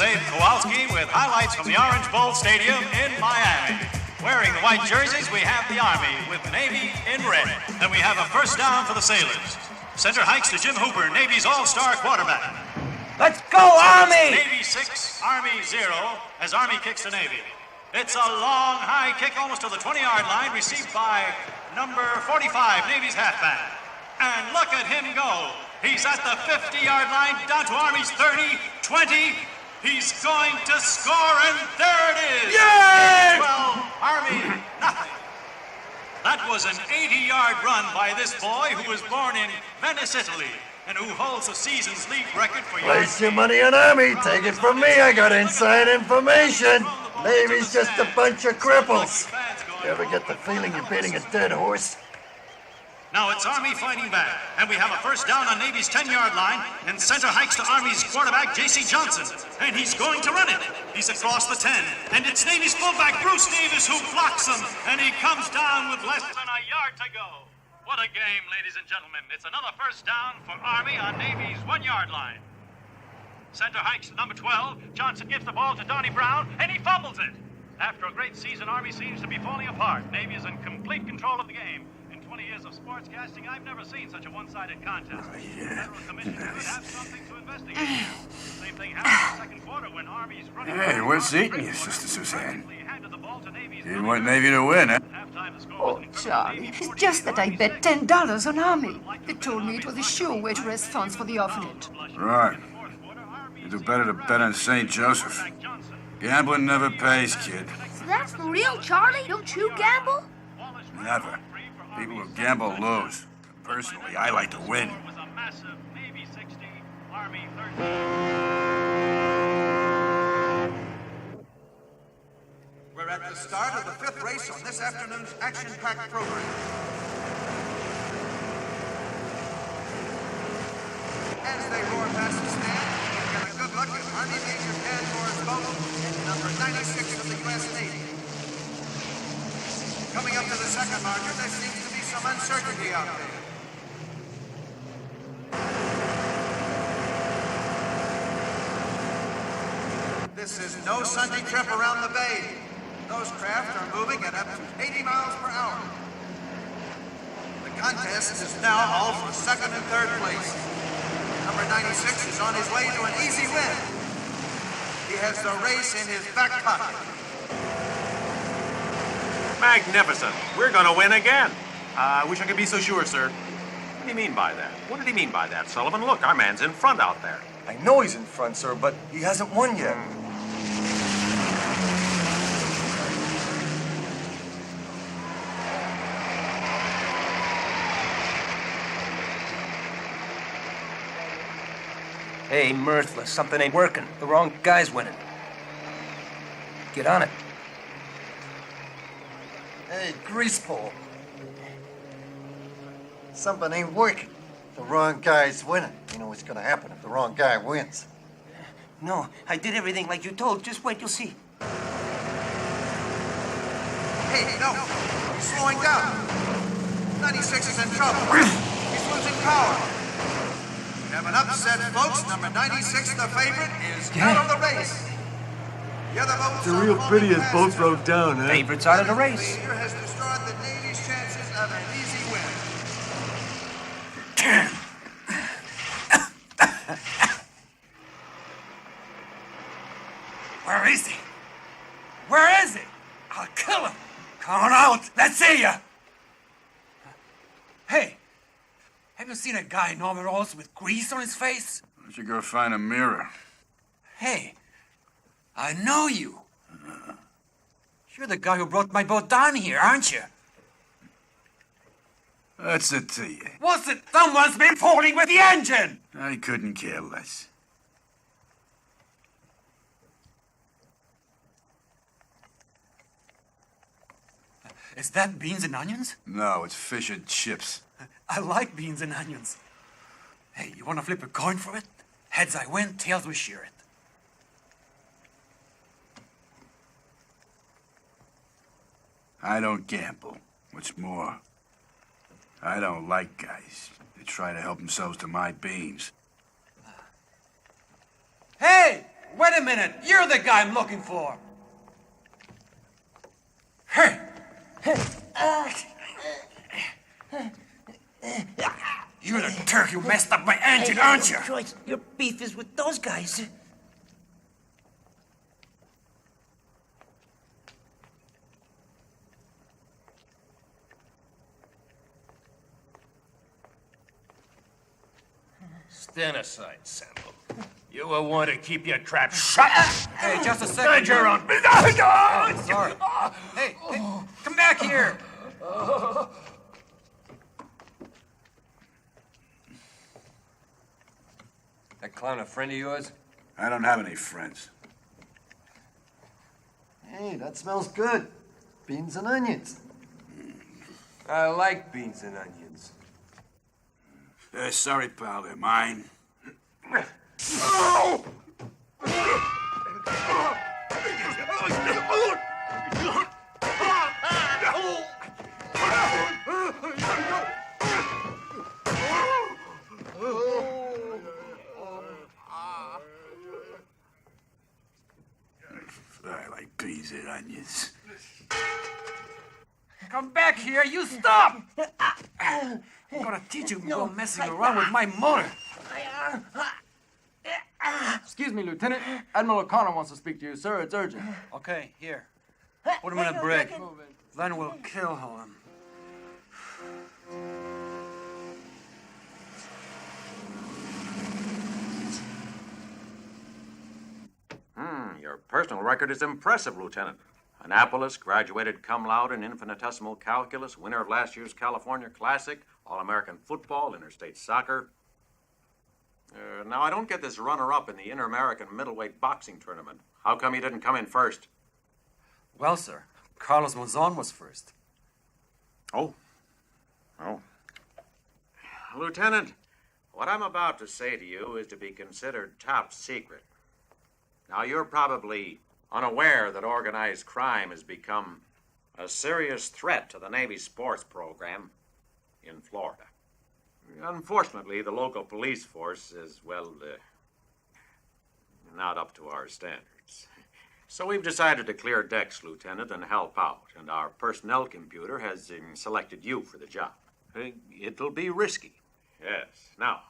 is Abe Kowalski with highlights from the Orange Bowl Stadium in Miami. Wearing the white jerseys, we have the Army with Navy in red. Then we have a first down for the Sailors. Center hikes to Jim Hooper, Navy's all-star quarterback. Let's go, Army! Navy 6, Army 0, as Army kicks to Navy. It's a long, high kick almost to the 20-yard line, received by number 45, Navy's halfback. And look at him go. He's at the 50-yard line, down to Army's 30, 20. He's going to score, and there it is. Yay! 12, Army, nothing. That was an 80-yard run by this boy who was born in Venice, Italy, and who holds the season's league record for yards. Place your money on Army. Take it from me. I got inside information. Navy's just a bunch of cripples. You ever get the feeling you're beating a dead horse? Now it's Army fighting back, and we have a first down on Navy's 10-yard line, and center hikes to Army's quarterback, J.C. Johnson, and he's going to run it. He's across the 10, and it's Navy's fullback, Bruce Davis, who blocks him, and he comes down with less than a yard to go. What a game, ladies and gentlemen. It's another first down for Army on Navy's 1-yard line. Center hikes to number 12. Johnson gives the ball to Donnie Brown, and he fumbles it. After a great season, Army seems to be falling apart. Navy is in complete control of the game. 20 years of sportscasting, I've never seen such a one-sided contest. The Federal Commission could have something to investigate here. Same thing happened in the second quarter when Army's running... Hey, what's eating you, Sister Suzanne? You didn't want Navy to win, huh? Oh, Charlie, it's just that I bet $10 on Army. They told me it was a sure way to raise funds for the orphanage. Right. You do better to bet on St. Joseph. Gambling never pays, kid. So that's for real, Charlie? Don't you gamble? Never. People who gamble lose. Personally, I like to win. We're at the start of the 5th race on this afternoon's action-packed program. As they roar past the stand, we've got a good look at Army Major Dan Morris-Bowen and number 96 of the U.S. Navy. Coming up to the second marker, there seems to be some uncertainty out there. This is no Sunday trip around the bay. Those craft are moving at up to 80 miles per hour. The contest is now all for second and third place. Number 96 is on his way to an easy win. He has the race in his back pocket. Magnificent. We're gonna win again. I wish I could be so sure, sir. What do you mean by that? What did he mean by that, Sullivan? Look, our man's in front out there. I know he's in front, sir, but he hasn't won yet. Hey, Mirthless, something ain't working. The wrong guy's winning. Get on it. Hey, greaseball. Something ain't working. The wrong guy's winning. You know what's gonna happen if the wrong guy wins. No, I did everything like you told. Just wait, you'll see. Hey, no. He's slowing down. 96 is in trouble. He's losing power. We have an upset, folks. Number 96, the favorite, is out of the race. The other boats It's a real pity as both broke down, huh? Favorite's out of the race. failure has destroyed the Navy's chances of an easy win. Where is he? Where is he? I'll kill him. Come on out. Let's see ya. Hey, have you seen a guy in overalls with grease on his face? Why don't you go find a mirror? Hey, I know you. You're the guy who brought my boat down here, aren't you? What's it to you? What's it? Someone's been fooling with the engine! I couldn't care less. Is that beans and onions? No, it's fish and chips. I like beans and onions. Hey, you want to flip a coin for it? Heads I win, tails we share it. I don't gamble. What's more, I don't like guys that try to help themselves to my beans. Hey! Wait a minute. You're the guy I'm looking for. Hey! You're the Turk who messed up my engine, aren't you? Joyce, your beef is with those guys. Stand aside, Sambo. You will want to keep your trap shut. Hey, just a second. Mind your own business. Oh, sorry. Hey, come back here. That clown a friend of yours? I don't have any friends. Hey, that smells good. Beans and onions. I like beans and onions. Sorry, pal, they're mine. I like beans and onions. Come back here. You stop. I'm gonna teach you to go messing around with my motor. Excuse me, Lieutenant. Admiral O'Connor wants to speak to you, sir. It's urgent. Okay, here. Put him in a brig. Then we'll kill him. Your personal record is impressive, Lieutenant. Annapolis, graduated cum laude in infinitesimal calculus, winner of last year's California Classic, All-American football, interstate soccer. Now, I don't get this runner-up in the Inter-American middleweight boxing tournament. How come you didn't come in first? Well, sir, Carlos Monzon was first. Oh. Lieutenant, what I'm about to say to you is to be considered top secret. Now, you're probably unaware that organized crime has become a serious threat to the Navy sports program in Florida. Unfortunately, the local police force is, well, not up to our standards. So we've decided to clear decks, Lieutenant, and help out, and our personnel computer has selected you for the job. It'll be risky. Yes. Now,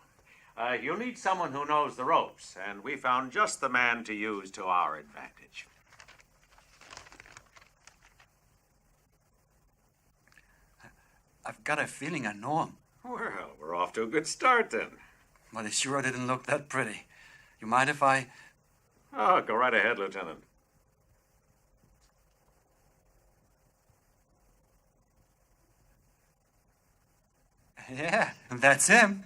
you'll need someone who knows the ropes, and we found just the man to use to our advantage. I've got a feeling I know him. Well, we're off to a good start, then. But he sure didn't look that pretty. You mind if I... Oh, go right ahead, Lieutenant. Yeah, that's him.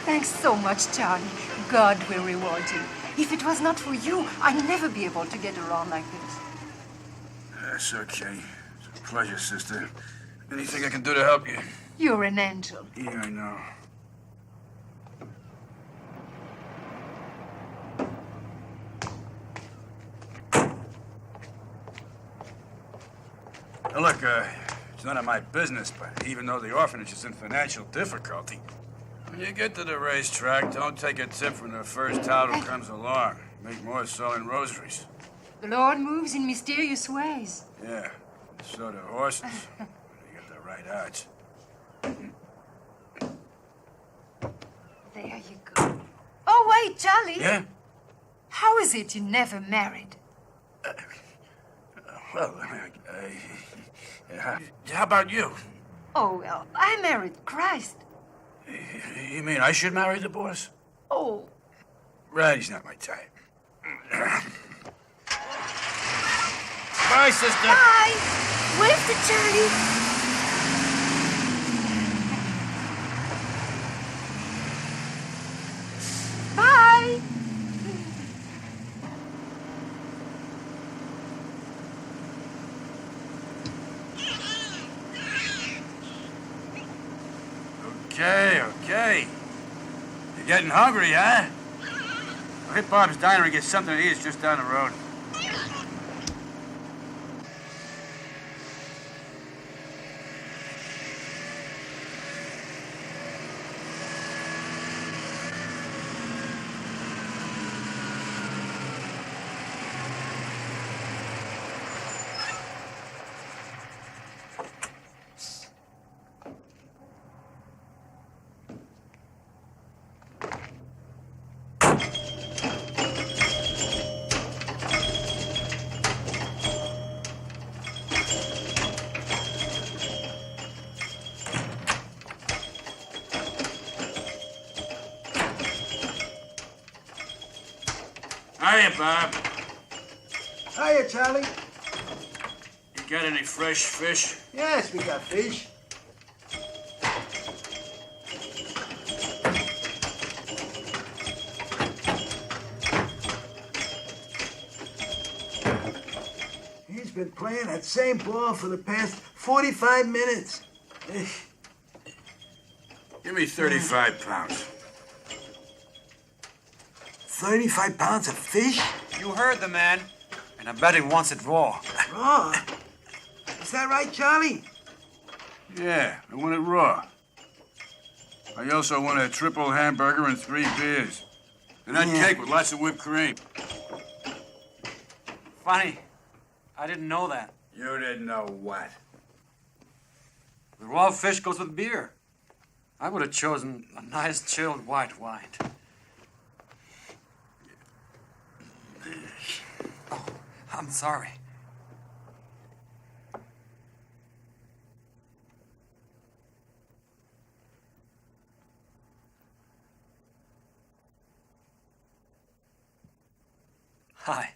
Thanks so much, Charlie. God will reward you. If it was not for you, I'd never be able to get around like this. That's okay. It's a pleasure, sister. Anything I can do to help you? You're an angel. Yeah, I know. Now, look, it's none of my business, but even though the orphanage is in financial difficulty, when you get to the racetrack, don't take a tip from the first tout who comes along. Make more selling rosaries. The Lord moves in mysterious ways. Yeah, so do horses. When you get the right odds. There you go. Oh, wait, Charlie. Yeah? How is it you never married? Well, how about you? Oh, well, I married Christ. You mean I should marry the boss? Oh. Ratty's not my type. Bye, sister. Bye. Wave to Charlie. Bye. Okay. You're getting hungry, huh? I'll hit Bob's Diner and get something to eat. It's just down the road. Hiya, Bob. Hiya, Charlie. You got any fresh fish? Yes, we got fish. He's been playing that same ball for the past 45 minutes. Give me 35 pounds. 35 pounds of fish? You heard the man. And I bet he wants it raw. Raw? Is that right, Charlie? Yeah, I want it raw. I also want a triple hamburger and 3 beers. And that cake with lots of whipped cream. Funny. I didn't know that. You didn't know what? The raw fish goes with beer. I would have chosen a nice chilled white wine. Oh, I'm sorry. Hi.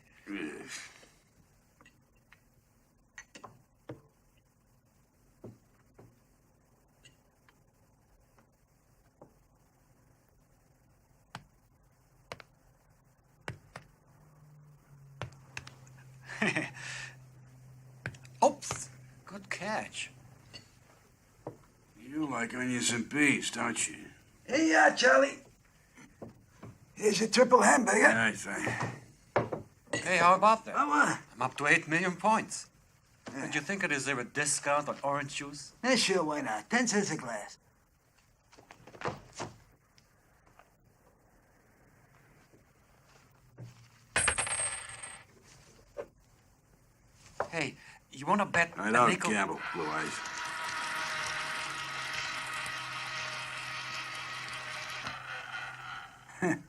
Oops. Good catch. You like onions and beans, don't you? Hey, Charlie. Here's your triple hamburger. I think. Hey, how about that? Oh, I'm up to 8 million points. Did you think I deserve a discount on orange juice? Yeah, sure, why not? 10 cents a glass. Hey, you want to bet I a don't nickel? gamble, Blue Eyes.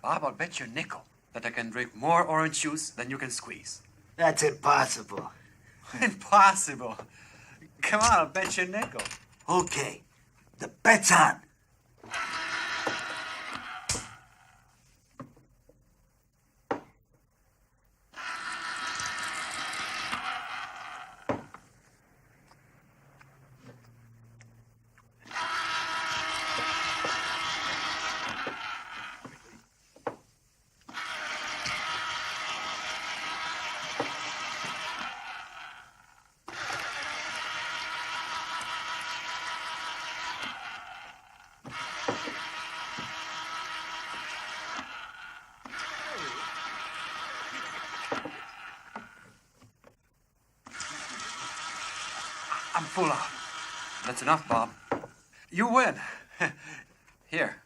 Bob, I'll bet you a nickel that I can drink more orange juice than you can squeeze. That's impossible. Impossible. Come on, I'll bet you a nickel. Okay, the bet's on. I'm full out. That's enough, Bob. You win. Here.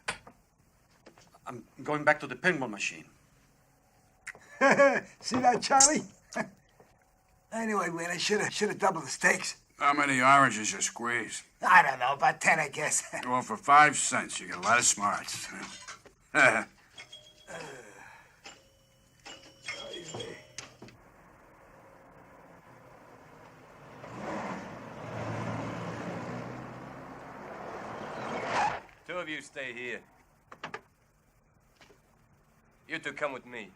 I'm going back to the pinball machine. See that, Charlie? Anyway, Wayne, I should have doubled the stakes. How many oranges you squeeze? I don't know, about 10, I guess. Well, for 5 cents, you get a lot of smarts. Two of you stay here. You two come with me.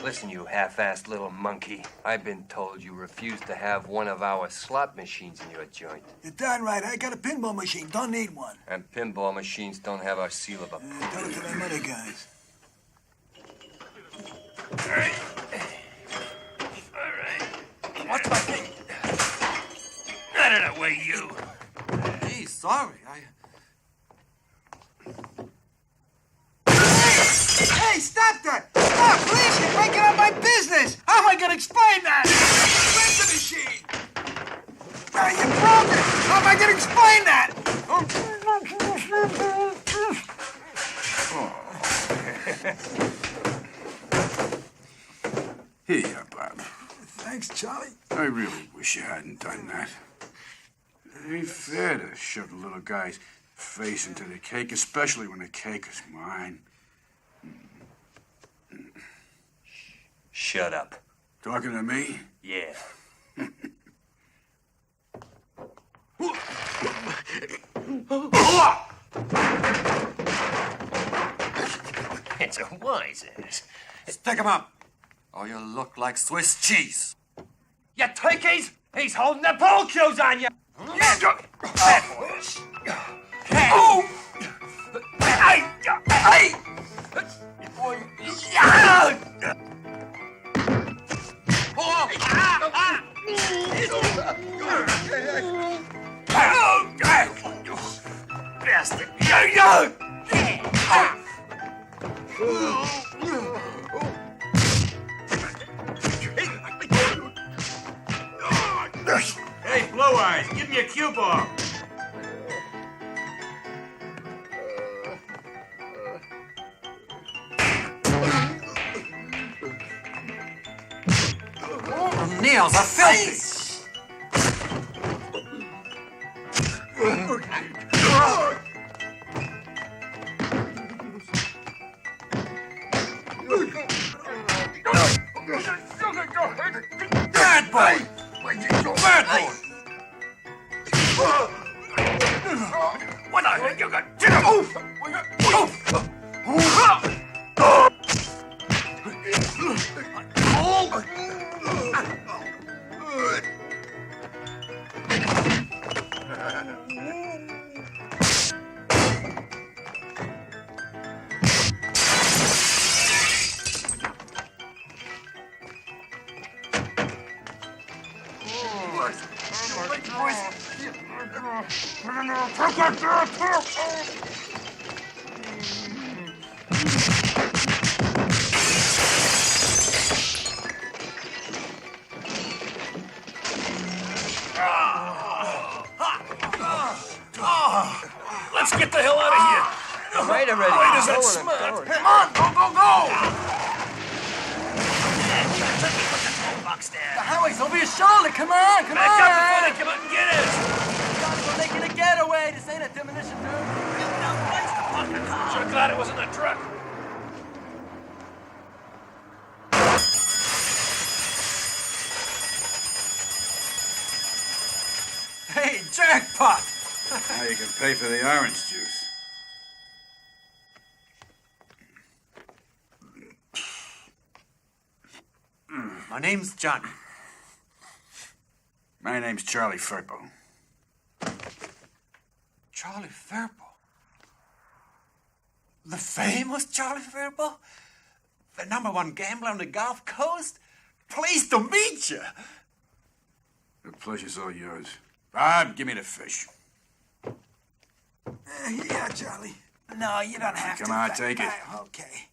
Listen, you half-assed little monkey. I've been told you refuse to have one of our slot machines in your joint. You're darn right. I got a pinball machine. Don't need one. And pinball machines don't have our seal of approval. Tell it to them other guys. All right. Watch my feet. Out of the way, you. Gee, sorry. Hey, stop that! Stop, please! You're breaking up my business! How am I gonna explain that? Where's the machine? You broke it! How am I gonna explain that? Here you are, Bob. Thanks, Charlie. I really wish you hadn't done that. It ain't fair to shove the little guy's face into the cake, especially when the cake is mine. Shut up. Talking to me? Yeah. It's a wise ass. Stick him up, or you look like Swiss cheese. You turkeys! He's holding the pool cues on you! Bastard! Hey, Blue Eyes, give me a cue ball. Your nails are filthy. Bad boy! Bad boy! What the heck you got? Let's get the hell out of here. Right already. Why does that Go on, smell? go on. Come on, go! Box there. The highway's over your shoulder. Come on, come Back on. up before they come out and get us. Guys, we're making a getaway. This ain't a demolition derby. Sure glad it wasn't a truck. Hey, jackpot! Now you can pay for the orange juice. My name's Johnny. My name's Charlie Firpo. Charlie Firpo? The famous Charlie Firpo? The #1 gambler on the Gulf Coast? Pleased to meet you. The pleasure's all yours. Bob, give me the fish. Yeah, Charlie. No, you don't have to. Come on, take it. Okay.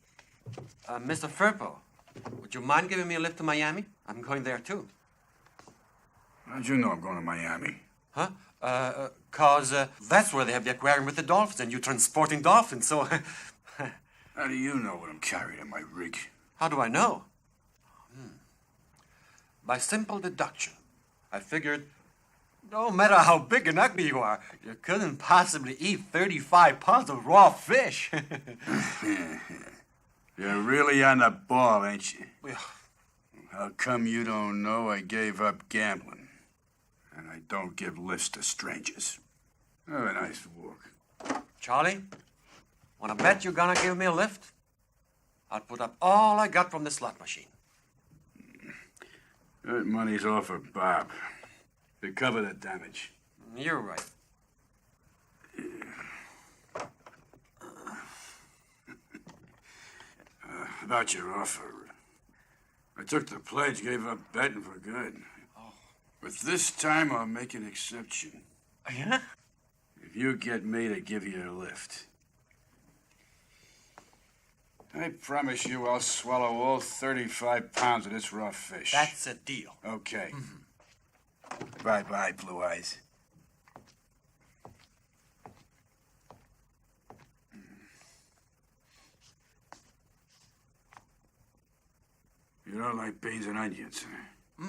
Mr. Firpo, would you mind giving me a lift to Miami? I'm going there too. How'd you know I'm going to Miami? Huh? Cause that's where they have the aquarium with the dolphins, and you transporting dolphins, so... How do you know what I'm carrying in my rig? How do I know? By simple deduction. I figured, no matter how big and ugly you are, you couldn't possibly eat 35 pounds of raw fish. You're really on the ball, ain't you? Well, How come you don't know I gave up gambling? And I don't give lifts to strangers. Have a nice walk. Charlie, wanna bet you're gonna give me a lift? I'll put up all I got from the slot machine. That money's all for Bob. To cover the damage. You're right. About your offer. I took the pledge, gave up betting for good. Oh. But this time I'll make an exception. Yeah? If you get me to give you a lift. I promise you I'll swallow all 35 pounds of this raw fish. That's a deal. Okay. Bye-bye, Blue Eyes. You don't like beans and onions, huh?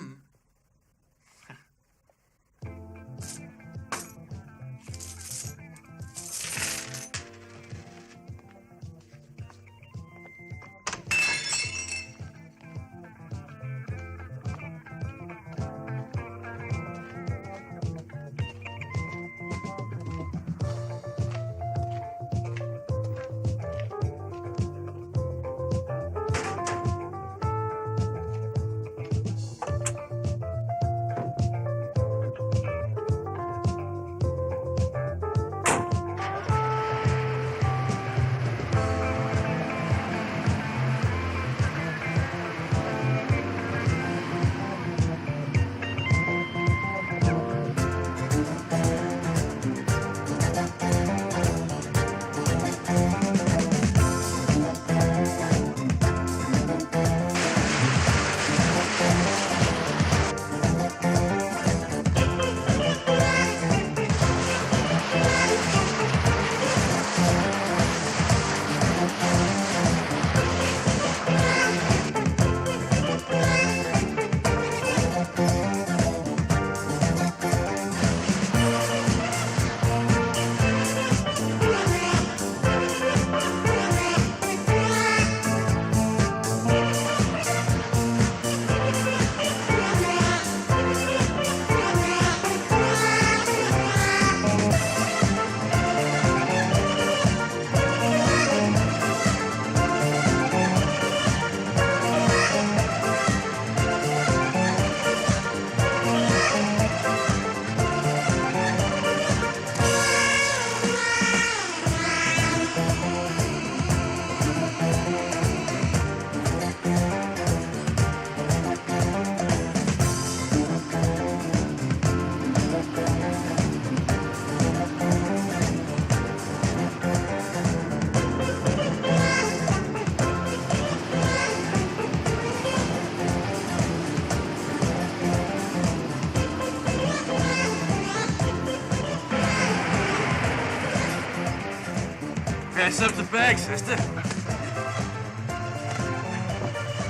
Pass up the bag, sister.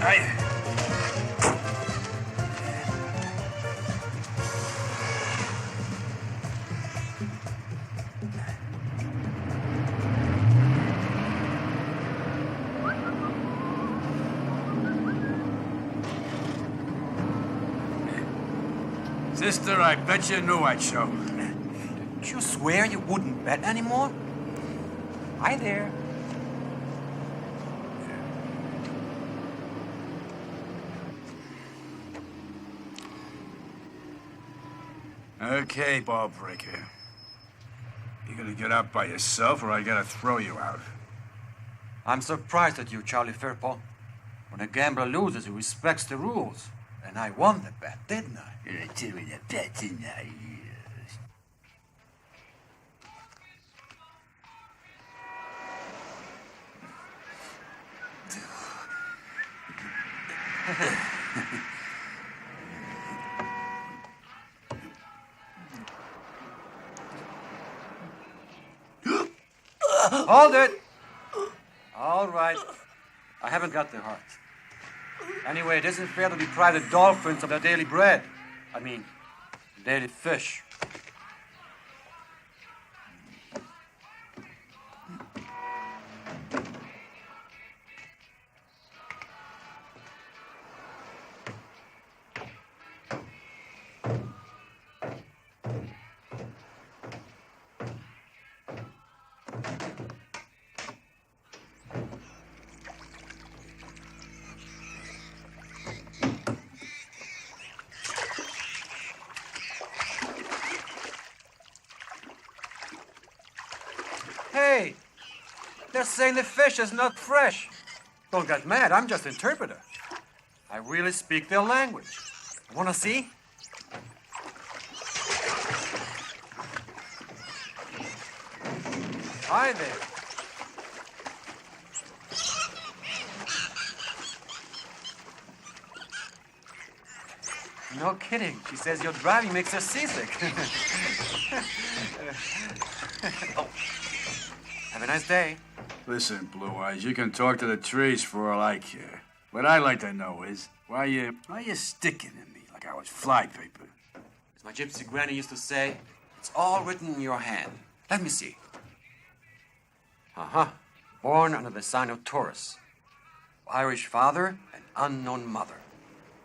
Aye. Sister, I bet you knew I'd show. Did you swear you wouldn't bet anymore? Hi there. Okay, ball breaker. You gonna get out by yourself, or I gotta throw you out? I'm surprised at you, Charlie Fairpaw. When a gambler loses, he respects the rules. And I won the bet, didn't I? I tell you the bet, didn't I? Hold it! All right. I haven't got the heart. Anyway, it isn't fair to deprive the dolphins of their daily bread. I mean, daily fish. Hey, they're saying the fish is not fresh. Don't get mad, I'm just interpreter. I really speak their language. Wanna see? Hi there. No kidding. She says your driving makes her seasick. Oh. Have a nice day. Listen, Blue Eyes, you can talk to the trees for all I care. What I'd like to know is, why you sticking at me like I was flypaper? As my gypsy granny used to say, it's all written in your hand. Let me see. Uh-huh. Born under the sign of Taurus. Irish father and unknown mother.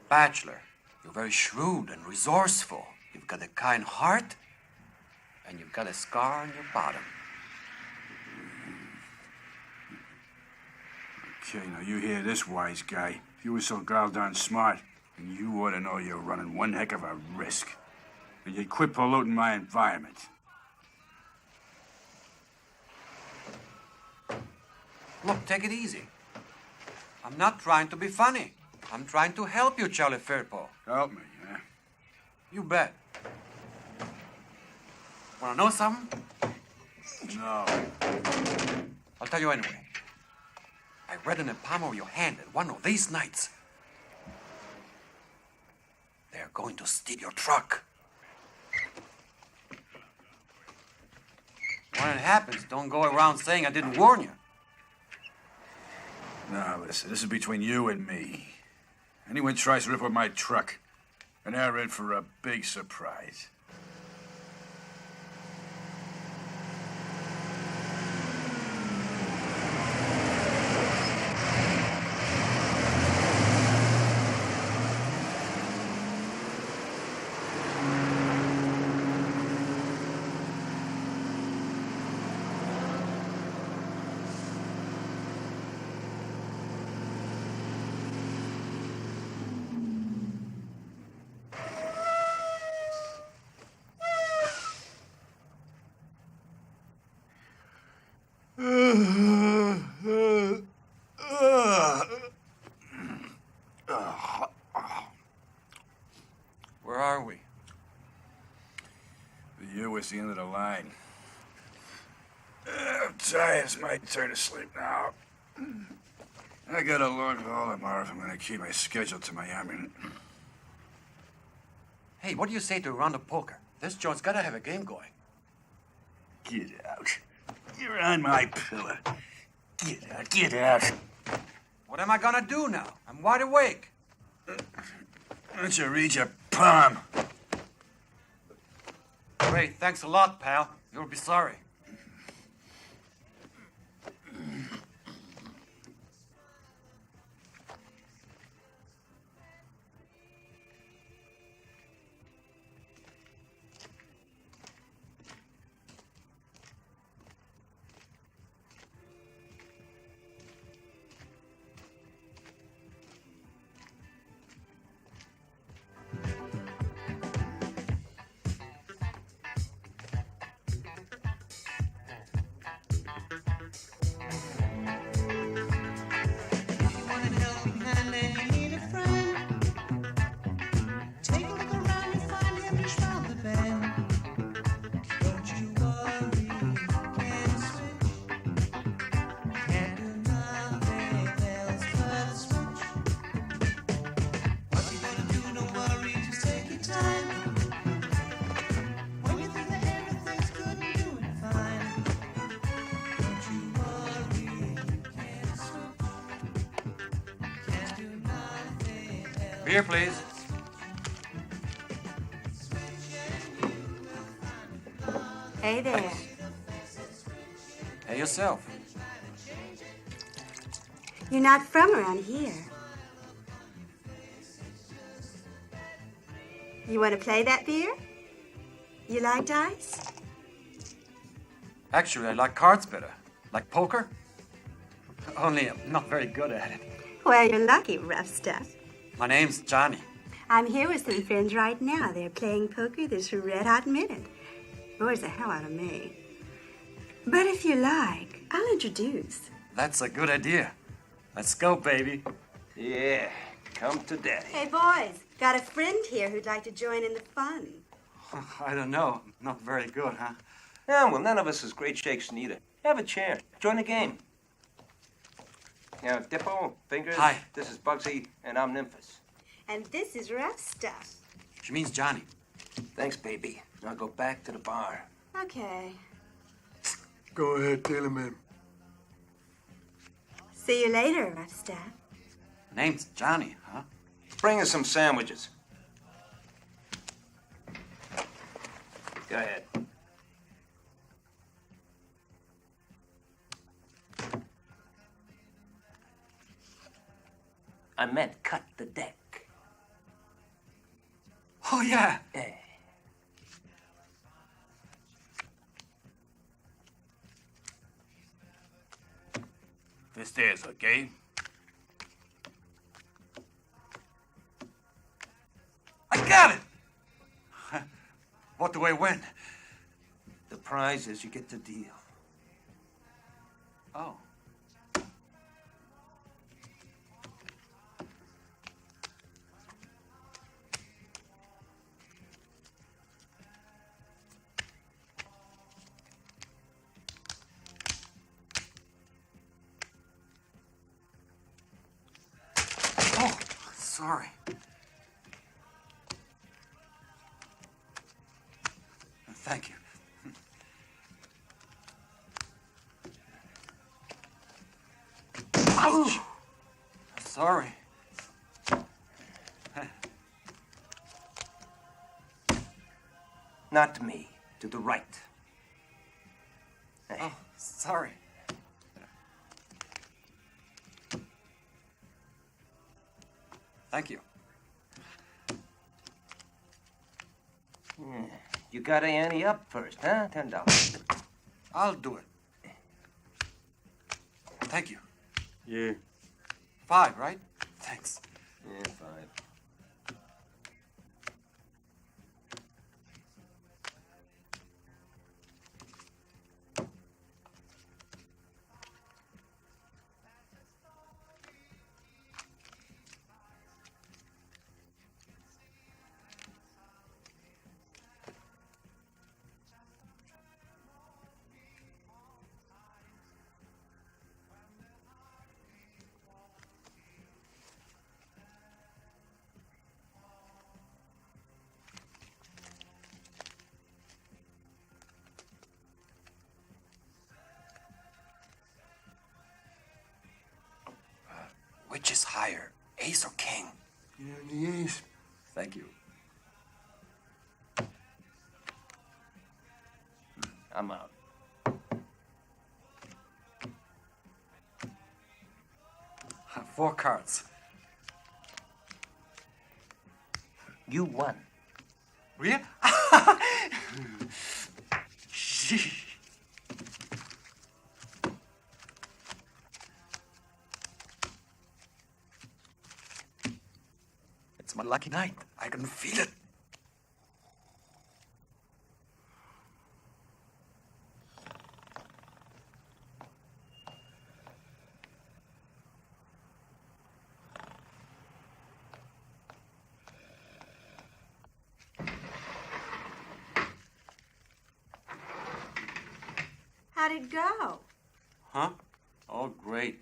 Bachelor. You're very shrewd and resourceful. You've got a kind heart, and you've got a scar on your bottom. Okay, now you hear this, wise guy. If you were so goddamn smart, then you ought to know you're running one heck of a risk. And you'd quit polluting my environment. Look, take it easy. I'm not trying to be funny. I'm trying to help you, Charlie Firpo. Help me, yeah? You bet. Wanna know something? No. I'll tell you anyway. I read in the palm of your hand that one of these nights, they're going to steal your truck. When it happens, don't go around saying I didn't warn you. No, listen, this is between you and me. Anyone tries to rip up my truck, and they're in for a big surprise. Where are we? The U is the end of the line. I'm tired. It's my turn to sleep now. I got a long haul tomorrow if I'm going to keep my schedule to Miami. Hey, what do you say to a round of poker? This joint's gotta have a game going. Get out. You're on my pillow. Get out, get out. What am I gonna do now? I'm wide awake. Why don't you read your palm? Great, thanks a lot, pal. You'll be sorry. Beer, please. Hey there. Hey, yourself. You're not from around here. You want to play that beer? You like dice? Actually, I like cards better. Like poker. Only I'm not very good at it. Well, you're lucky, rough stuff. My name's Johnny. I'm here with some friends right now. They're playing poker this red-hot minute. Boys the hell out of me. But if you like, I'll introduce. That's a good idea. Let's go, baby. Yeah, come to daddy. Hey, boys, got a friend here who'd like to join in the fun. I don't know. Not very good, huh? Yeah, well, none of us is great shakes neither. Have a chair. Join the game. Now, Dippo, Fingers. Hi. This is Bugsy, and I'm Nymphus. And this is rough stuff. She means Johnny. Thanks, baby. Now go back to the bar. Okay. Go ahead, Taylor, man. See you later, rough stuff. Name's Johnny, huh? Bring us some sandwiches. Go ahead. I meant cut the deck. Oh, yeah. This there's a game. I got it! What do I win? The prize is you get the deal. Oh. Oh, sorry. Thank you. Ouch! Sorry. Not to me, to the right. Hey. Oh, sorry. Thank you. You gotta ante up first, huh? $10. I'll do it. Thank you. Yeah. 5, right? Thanks. Yeah, 5. Which is higher, ace or king? Yeah, the ace. Thank you. I'm out. Four cards. You won. Really? Sheesh. It's my lucky night. I can feel it. How'd it go? Huh? Oh, great.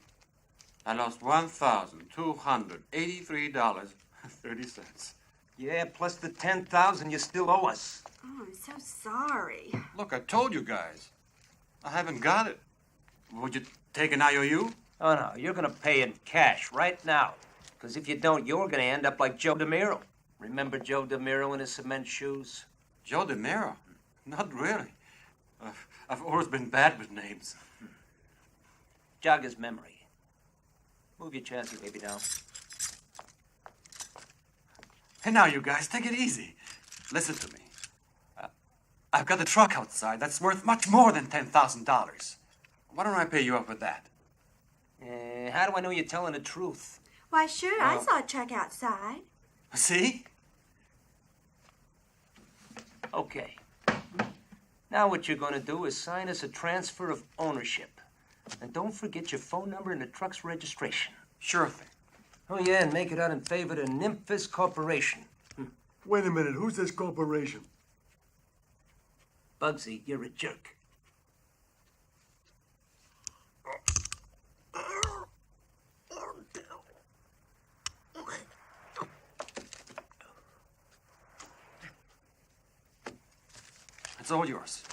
I lost $1,283.30. Yeah, plus the 10,000 you still owe us. Oh, I'm so sorry. Look, I told you guys. I haven't got it. Would you take an IOU? Oh, no, you're gonna pay in cash right now. Because if you don't, you're gonna end up like Joe DeMiro. Remember Joe DeMiro in his cement shoes? Joe DeMiro? Not really. I've always been bad with names. Jog his memory. Move your chances, baby, down. Hey, now, you guys, take it easy. Listen to me. I've got a truck outside that's worth much more than $10,000. Why don't I pay you up with that? How do I know you're telling the truth? Why, sure, I saw a truck outside. See? Okay. Now what you're going to do is sign us a transfer of ownership. And don't forget your phone number and the truck's registration. Sure thing. Oh, yeah, and make it out in favor of Nymphis Corporation. Wait a minute, who's this corporation? Bugsy, you're a jerk. It's all yours.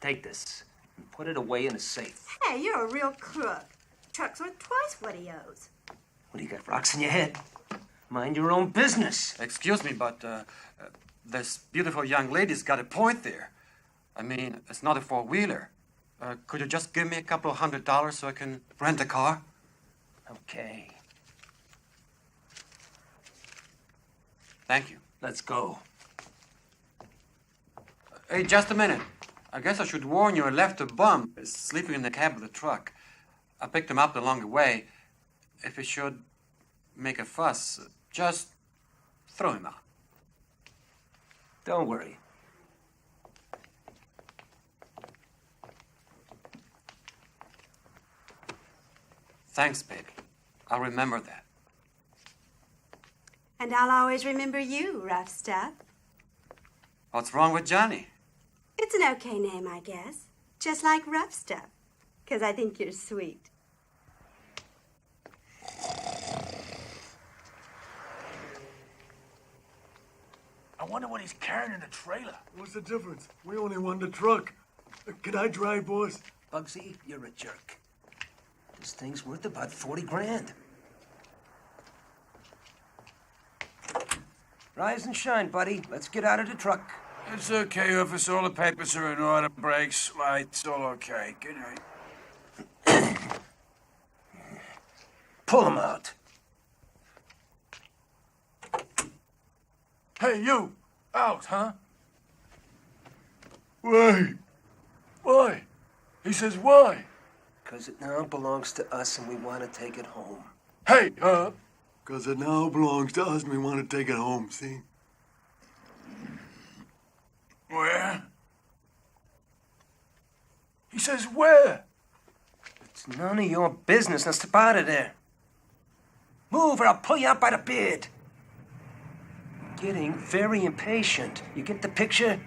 Take this and put it away in a safe. Hey, you're a real crook. Truck's worth twice what he owes. What, do you got rocks in your head? Mind your own business. Excuse me, but this beautiful young lady's got a point there. I mean, it's not a four-wheeler. Could you just give me a couple of $100 so I can rent a car? Okay. Thank you. Let's go. Hey, just a minute. I guess I should warn you, I left a bum sleeping in the cab of the truck. I picked him up along the way. If he should make a fuss, just throw him out. Don't worry. Thanks, baby. I'll remember that. And I'll always remember you, rough stuff. What's wrong with Johnny? It's an okay name, I guess. Just like rough stuff. 'Cause I think you're sweet. I wonder what he's carrying in the trailer. What's the difference? We only want the truck. Can I drive, boss? Bugsy, you're a jerk. This thing's worth about 40 grand. Rise and shine, buddy. Let's get out of the truck. It's okay, officer. All the papers are in order. Brakes, lights, all okay. Good night. Pull him out. Hey, you! Out, huh? Why? Why? He says why? 'Cause it now belongs to us and we want to take it home. Hey, 'cause it now belongs to us and we want to take it home, see? Where? He says where? It's none of your business. Now step out of there. Move or I'll pull you out by the beard. Getting very impatient. You get the picture?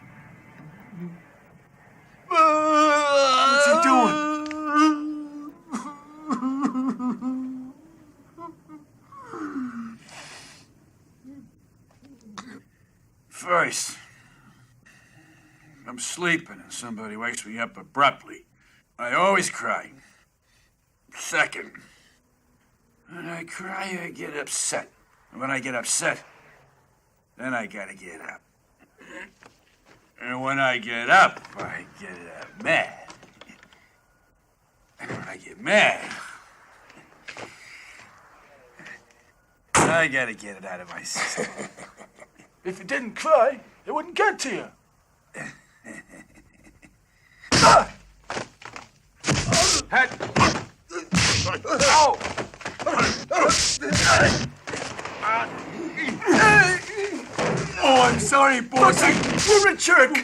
What's he doing? First, I'm sleeping and somebody wakes me up abruptly. I always cry. Second, when I cry, I get upset. And when I get upset, then I gotta get up. And when I get up, I get mad. And when I get mad, I gotta get it out of my system. If you didn't cry, it wouldn't get to you. Oh, I'm sorry, boss. You're a jerk.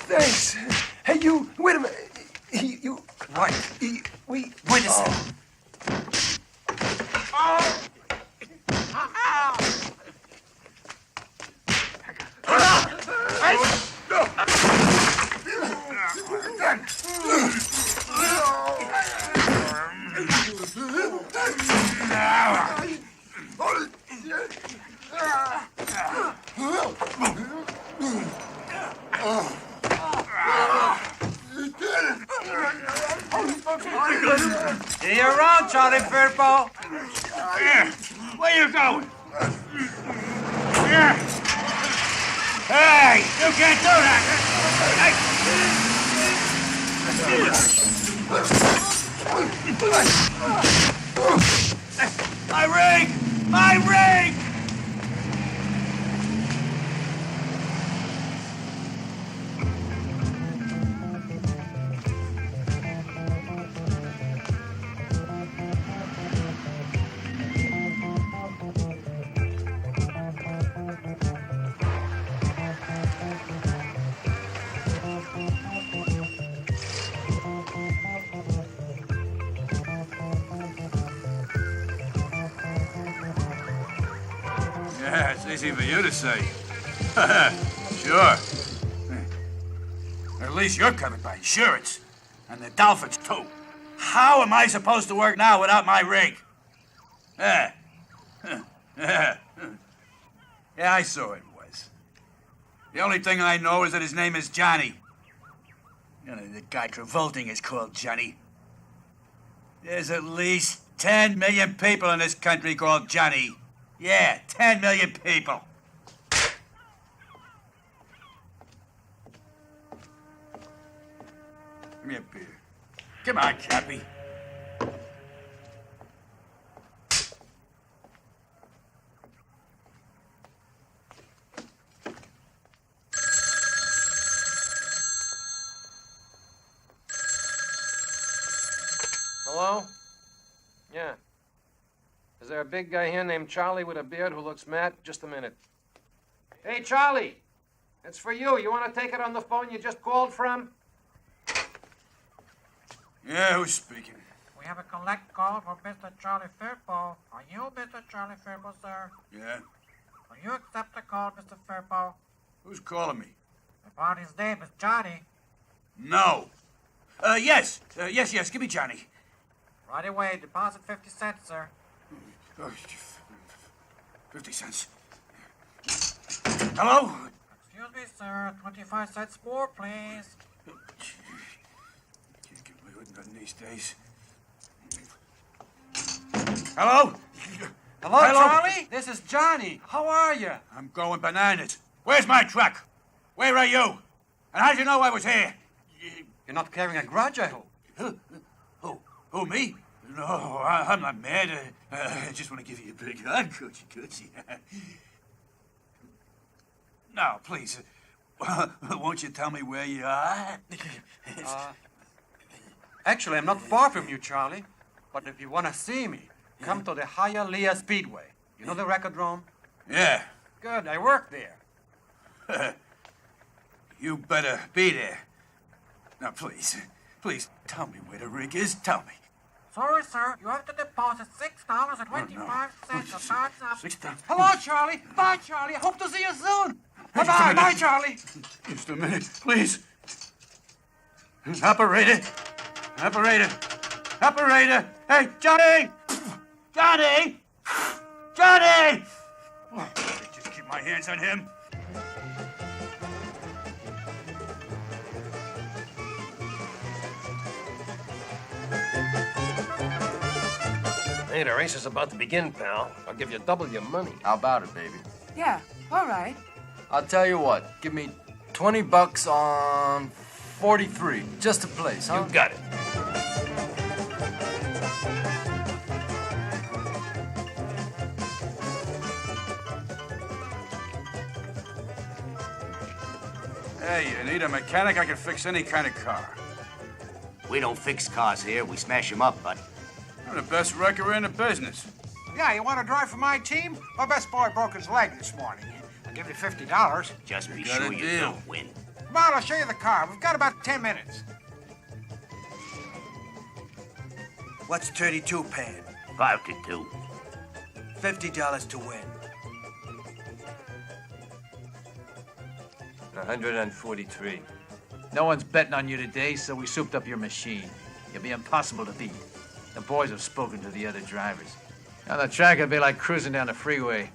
Thanks. Hey, you, wait a minute. You, right. Wait a second. You're around, Charlie Fairbaugh. Where you going? Hey, you can't do that! My ring! My ring! Yeah, it's easy for you to say. Sure. Or at least you're covered by insurance. And the Dolphins, too. How am I supposed to work now without my rig? Yeah, I saw it was. The only thing I know is that his name is Johnny. You know, the guy revolting is called Johnny. There's at least 10 million people in this country called Johnny. Yeah, 10 million people. Give me a beer. Come on, Cappy. Hello? Yeah. Is there a big guy here named Charlie with a beard who looks mad? Just a minute. Hey, Charlie! It's for you. You want to take it on the phone you just called from? Yeah, who's speaking? We have a collect call for Mr. Charlie Firpo. Are you Mr. Charlie Firpo, sir? Yeah? Will you accept the call, Mr. Firpo? Who's calling me? About his name is Johnny. No. Yes. Yes. Give me Johnny. Right away. Deposit 50 cents, sir. 50 cents. Hello? Excuse me, sir. 25 cents more, please. Can't get away with nothing these days. Hello? Hello, Charlie? This is Johnny. How are you? I'm going bananas. Where's my truck? Where are you? And how'd you know I was here? You're not carrying a grudge, I hope. Who, me? No, I'm not mad. I just want to give you a big hug, Coochie. Now, please, won't you tell me where you are? Actually, I'm not far from you, Charlie. But if you want to see me, come to the Hialeah Speedway. You know the Recordrome? Yeah. Good, I work there. You better be there. Now, please, tell me where the rig is. Tell me. Sorry, sir. You have to deposit $6.25. So time's up. $6. Hello, Charlie. Bye, Charlie. I hope to see you soon. Bye-bye. Bye, Charlie. Just a minute, please. Operator. Hey, Johnny! Johnny! Oh, just keep my hands on him. Hey, the race is about to begin, pal. I'll give you double your money. How about it, baby? Yeah, all right. I'll tell you what. Give me $20 on 43. Just a place, huh? You got it. Hey, you need a mechanic? I can fix any kind of car. We don't fix cars here. We smash them up, bud. I'm the best wrecker in the business. Yeah, you want to drive for my team? My best boy broke his leg this morning. I'll give you $50. Just be got sure a you deal. don't win. Come on, I'll show you the car. We've got about 10 minutes. What's 32 paying? 5 to 2. $50 to win. 143. No one's betting on you today, so we souped up your machine. You'll be impossible to beat. The boys have spoken to the other drivers. Now the track will be like cruising down the freeway.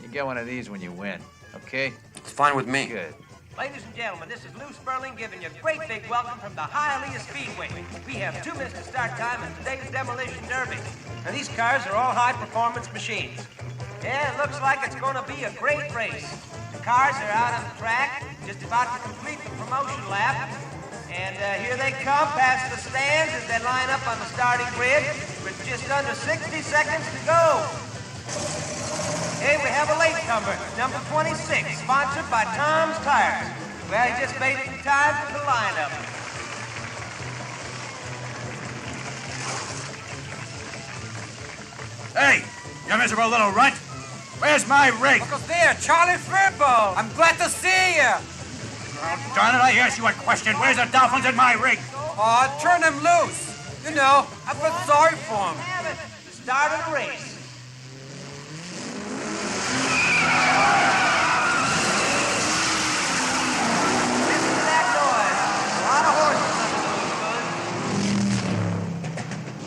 You get one of these when you win, okay? It's fine with me. Good. Ladies and gentlemen, this is Lou Sperling giving you a great big welcome from the Hialeah Speedway. We have 2 minutes to start time in today's Demolition Derby. And these cars are all high-performance machines. Yeah, it looks like it's going to be a great race. cars are out on the track, just about to complete the promotion lap. And here they come past the stands as they line up on the starting grid with just under 60 seconds to go. Hey, we have a latecomer, number 26, sponsored by Tom's Tires. Well, he just made it in time for the lineup. Hey, you miserable little runt. Where's my rig? Look there, Charlie Firpo. I'm glad to see you. Oh, darn it, I asked you a question. Where's the Dolphins in my rig? Oh, turn them loose. You know, I feel sorry for them. Have it. The start of the race. Listen to that noise. A lot of horses under the hood.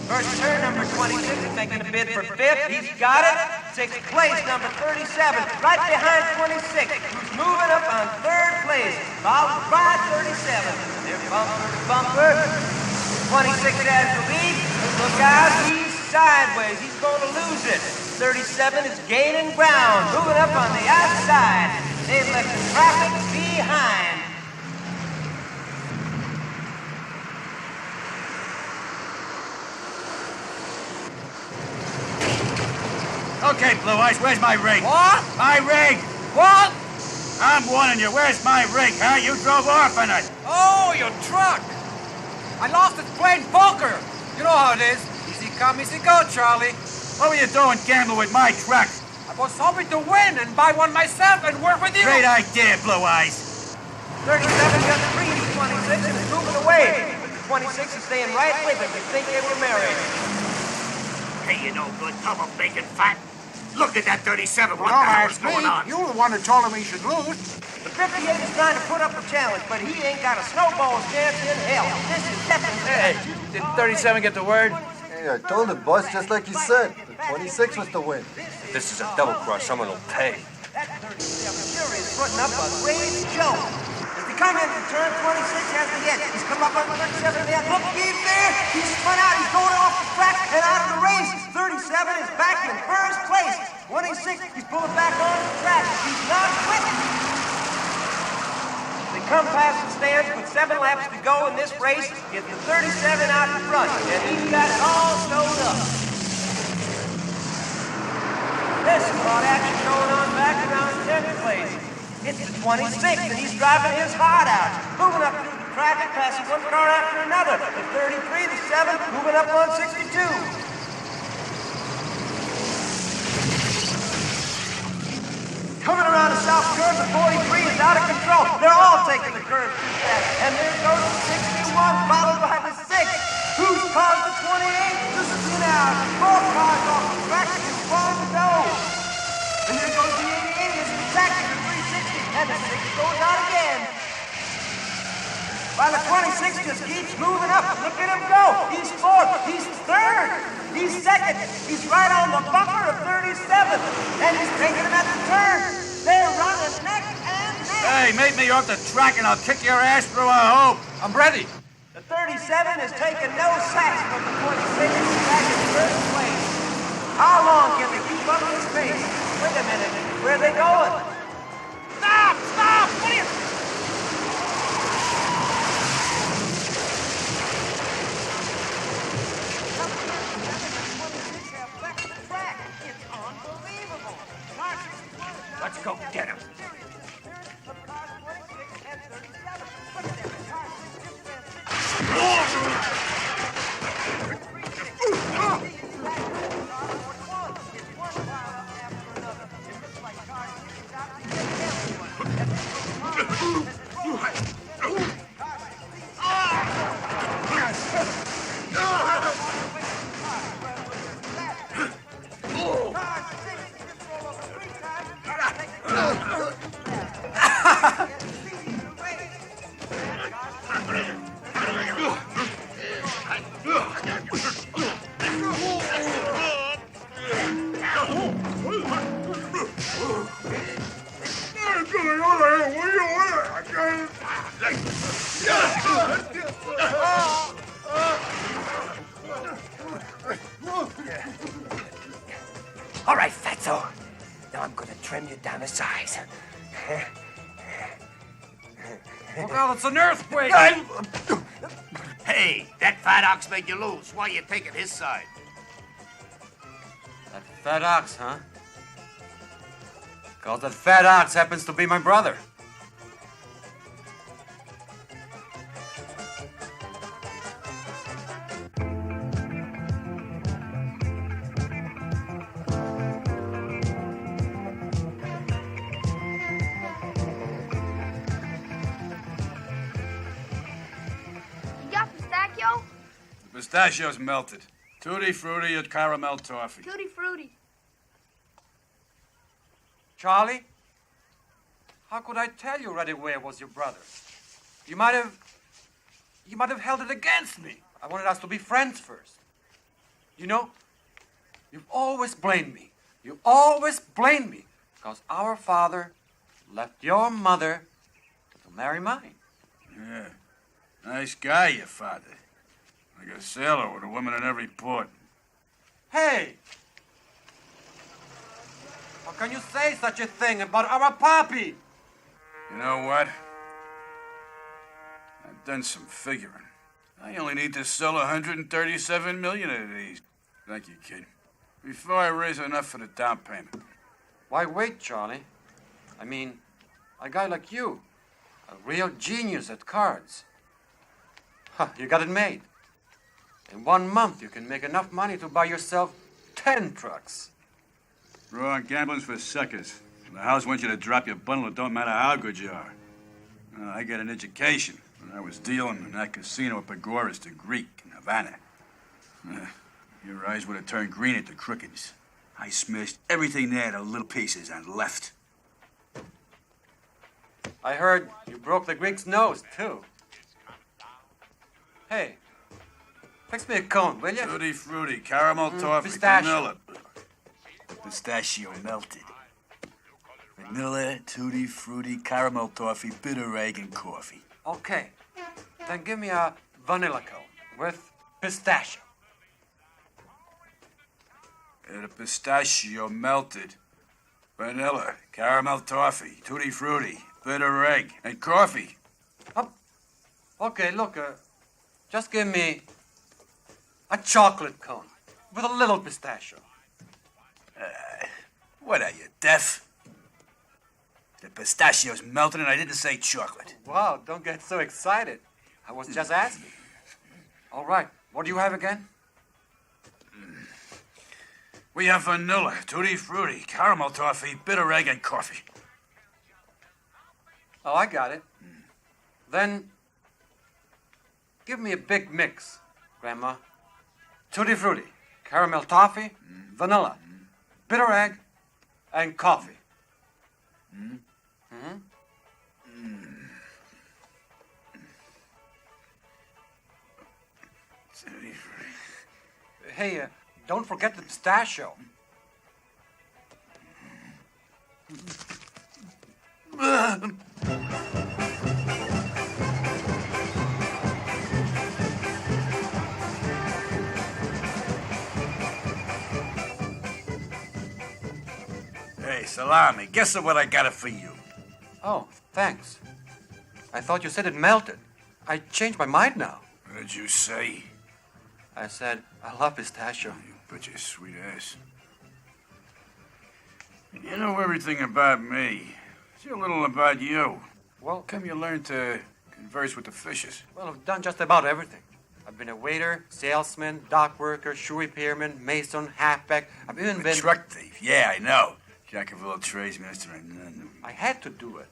First turn, number 26 is making a bid for fifth. He's got it. Sixth place, number 37, right behind 26, who's moving up on third place, followed by 37. They're bumper to bumper. 26 has the lead. Look out, he's sideways. He's going to lose it. 37 is gaining ground, moving up on the outside. They've left the traffic behind. Okay, Blue Eyes, where's my rig? What? My rig! What? I'm warning you, where's my rig, huh? You drove off in it! Oh, your truck! I lost its plain poker! You know how it is. Easy come, easy go, Charlie. What were you doing gambling with my truck? I was hoping to win and buy one myself and work with you. Great idea, Blue Eyes. 37 got the green to 26 and is moving away. But the 26 is staying right with him. You'd think they were married. Hey, you no good, double bacon fat. Look at that 37. What Don't the hell ask is me. going on? You were the one who told him he should lose. The 58 is trying to put up a challenge, but he ain't got a snowball's chance in hell. This is definitely... Hey, did 37 get the word? Hey, I told him, boss, just like you said. The 26 was the win. This is a double cross. Someone will pay. That 37 sure is putting up a great show. As they come into turn, 26 has the edge. He's come up on 37 there. Look, he's there. He's spun out. He's going off the track and out of the race. 37 is back in first place. 26, he's pulling back on the track. He's not quitting. They come past the stands with 7 laps to go in this race. Get the 37 out in front, and he's got it all stowed up. This is hot action going on back around 10th place. It's the 26, and he's driving his heart out. Moving up through the traffic, passing one car after another. The 33, the 7, moving up on 62. Coming around the south curve, the 43 is out of control. They're all taking the curve too fast. And there goes the 61, followed by the 6. Who's caused the 28? Listen to now. 4 cars off the track is far to go. And there goes the 88, is attacking the 360. And the 6 goes out again. While the 26 just keeps moving up. Look at him go. He's 4th. He's 3rd. He's 2nd. He's right on the bumper of 37. And he's taking him at the turn. They're running neck and neck. Hey, meet me off the track and I'll kick your ass through a hoop. I'm ready. The 37 is taking no sacks from the 26 back in first place. How long can they keep up this pace? Wait a minute. Where are they going? Stop! Stop! What are you... Let's go get him. All right, fatso. Now I'm gonna trim you down to size. Look out, it's an earthquake! Hey, that fat ox made you lose. Why you taking his side? That fat ox, huh? Because that fat ox happens to be my brother. You got pistachio? The pistachio's melted. Tutti frutti or caramel toffee. Tutti frutti. Charlie? How could I tell you right away it was your brother? You might have held it against me. I wanted us to be friends first. You know, you've always blamed me. You always blamed me because our father left your mother to marry mine. Yeah. Nice guy, your father. Like a sailor with a woman in every port. Hey! How can you say such a thing about our papi? You know what? I've done some figuring. I only need to sell 137 million of these. Thank you, kid. Before I raise enough for the down payment. Why wait, Charlie? I mean, a guy like you, a real genius at cards. Huh, you got it made. In 1 month, you can make enough money to buy yourself 10 trucks. Wrong, gambling's for suckers. The house wants you to drop your bundle, it don't matter how good you are. I got an education when I was dealing in that casino at Pagoras to Greek in Havana. Your eyes would have turned green at the crookeds. I smashed everything there to little pieces and left. I heard you broke the Greek's nose, too. Hey, fix me a cone, will you? Tutti frutti, caramel toffee, pistachio. vanilla. Pistachio melted. Vanilla, tutti frutti, caramel toffee, bitter egg, and coffee. Okay, then give me a vanilla cone with pistachio. The pistachio melted. Vanilla, caramel toffee, tutti frutti, bitter egg, and coffee. Okay, look, just give me a chocolate cone with a little pistachio. What are you, deaf? The pistachio's melted and I didn't say chocolate. Wow, don't get so excited. I was just asking. All right, what do you have again? We have vanilla, tutti frutti, caramel toffee, bitter egg, and coffee. Oh, I got it. Then give me a big mix, Grandma. Tutti frutti, caramel toffee, vanilla, bitter egg, and coffee. Hey, don't forget the pistachio. Hey, salami, guess what I got it for you. Oh, thanks. I thought you said it melted. I changed my mind now. What did you say? I said, I love pistachio. You bet your sweet ass. You know everything about me. See a little about you. Well, come you learn to converse with the fishes? Well, I've done just about everything. I've been a waiter, salesman, dock worker, shoe repairman, mason, halfback. I've even been... truck thief. Yeah, I know. Jack of all trades, master of none. I had to do it.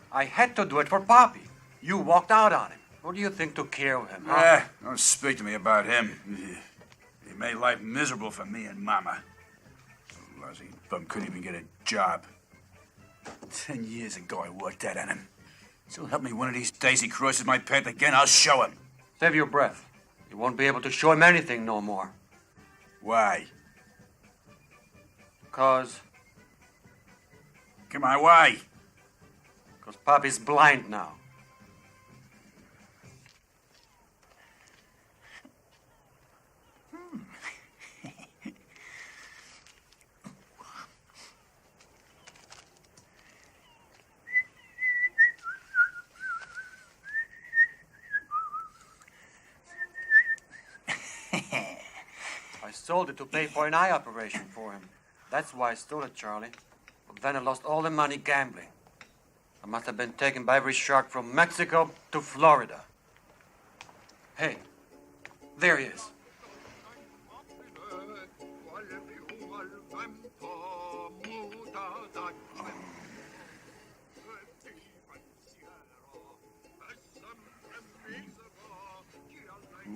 I had to do it for Poppy. You walked out on him. What do you think took care of him, huh? Don't speak to me about him. He made life miserable for me and Mama. Lousy bum couldn't even get a job. 10 years ago, I worked that on him. So help me one of these days he crosses my path again, I'll show him. Save your breath. You won't be able to show him anything no more. Why? 'Cause... Come on, why? 'Cause Poppy's blind now. sold it to pay for an eye operation for him. That's why I stole it, Charlie. But then I lost all the money gambling. I must have been taken by every shark from Mexico to Florida. Hey, there he is.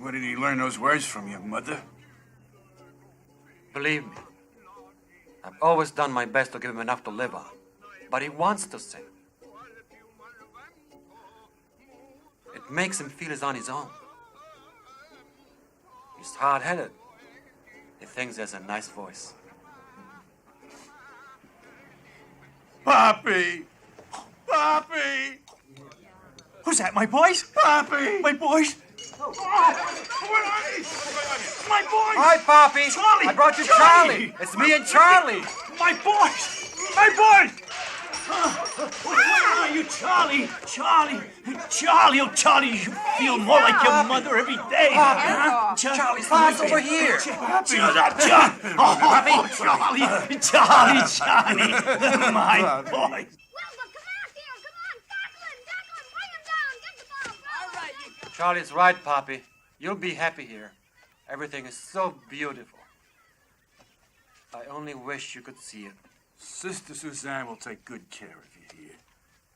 Where did he learn those words from, your mother? Believe me, I've always done my best to give him enough to live on. But he wants to sing. It makes him feel he's on his own. He's hard-headed. He thinks he has a nice voice. Papi! Papi! Who's that, my boys? Papi! My boys? Oh, what are these? My boys! Hi, Papi! Charlie! I brought you Charlie! It's me and Charlie! My boys! My boys! Where are you, Charlie? Charlie! Charlie, oh, Charlie, you feel more like your mother every day. Huh? Charlie, pass over here. Shut up, Charlie! Oh, Charlie! Charlie! My boy! Charlie's right, Papi. You'll be happy here. Everything is so beautiful. I only wish you could see it. Sister Suzanne will take good care of you here.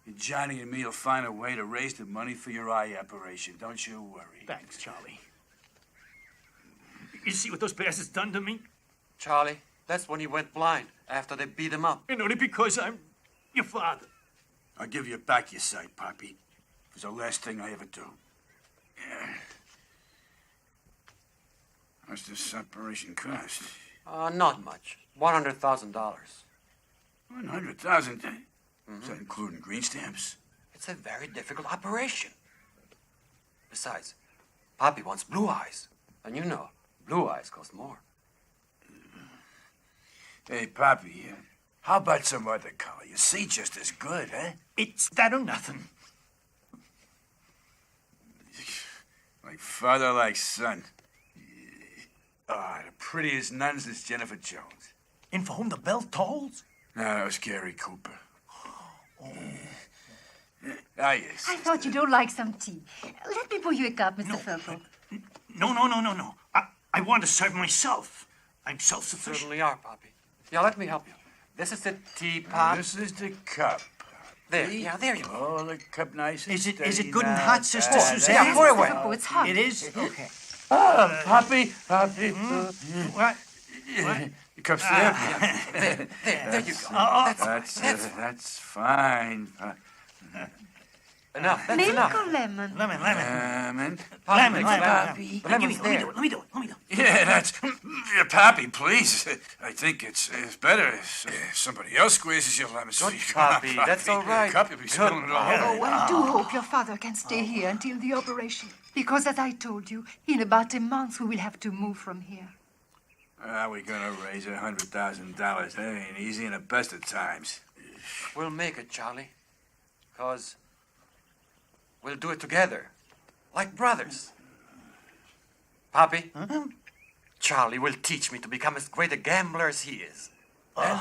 And Johnny and me will find a way to raise the money for your eye operation. Don't you worry. Thanks, Charlie. You see what those bastards done to me? Charlie, that's when he went blind, after they beat him up. And only because I'm your father. I'll give you back your sight, Poppy. It was the last thing I ever do. Yeah. How much does this operation cost? Not much. $100,000. 100,000? Is that including green stamps? It's a very difficult operation. Besides, Papi wants blue eyes. And you know, blue eyes cost more. Hey, Poppy, how about some other color? You see just as good, huh? It's that or nothing. Like father, like son. The prettiest nuns is Jennifer Jones. And for whom the bell tolls? No, that was Gary Cooper. Yes. I thought you'd all like some tea. Let me pour you a cup, Mr. Fergal. No. I want to serve myself. I'm self-sufficient. Certainly are, Papi. Yeah, let me help you. This is the teapot. This is the cup. There, yeah, there you go. Oh, the cup nice and Is it steady good and now. hot, Sister Suzanne? Yeah, pour away. Oh, it's hot. It is? Okay. Poppy. What? The cup's there. There you go. That's fine. Enough, that's Milk enough. or lemon? Lemon. Lemon. Lemon. The lemon's there. Let me do it. Yeah, that's... Poppy, please. I think it's better if somebody else squeezes your lemon. Good, Poppy. That's all right. Cup, you'll be spilling it all over. Oh, I do hope your father can stay here until the operation. Because, as I told you, in about a month we will have to move from here. How are we gonna raise $100,000? That ain't easy in the best of times. We'll make it, Charlie. 'Cause we'll do it together. Like brothers. Papi, Charlie will teach me to become as great a gambler as he is. Then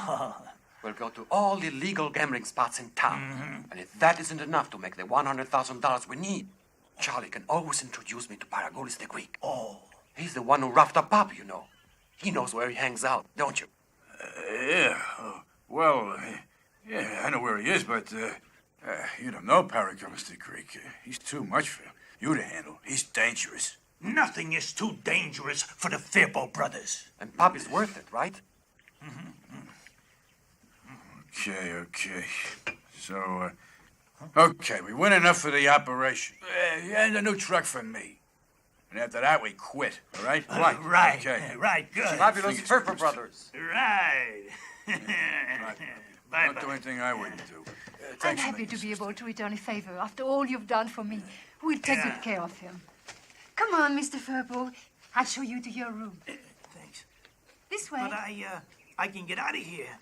we'll go to all the legal gambling spots in town. And if that isn't enough to make the $100,000 we need, Charlie can always introduce me to Paragolis the Greek. Oh. He's the one who roughed up Papi, you know. He knows where he hangs out, don't you? Yeah. Yeah, I know where he is, but you don't know Paragolis the Greek. He's too much for you to handle. He's dangerous. Nothing is too dangerous for the Firpo brothers. And Papi's worth it, right? Okay. So, okay, we win enough for the operation. And a new truck for me. And after that, we quit, all right? Right. Okay. Right, good. Fabulous Firpo brothers. Right. Don't do anything I wouldn't do. I'm Thanks, happy to be able to return a favor after all you've done for me. We'll take good care of him. Come on, Mr. Firpo. I'll show you to your room. Thanks. This way. But I can get out of here.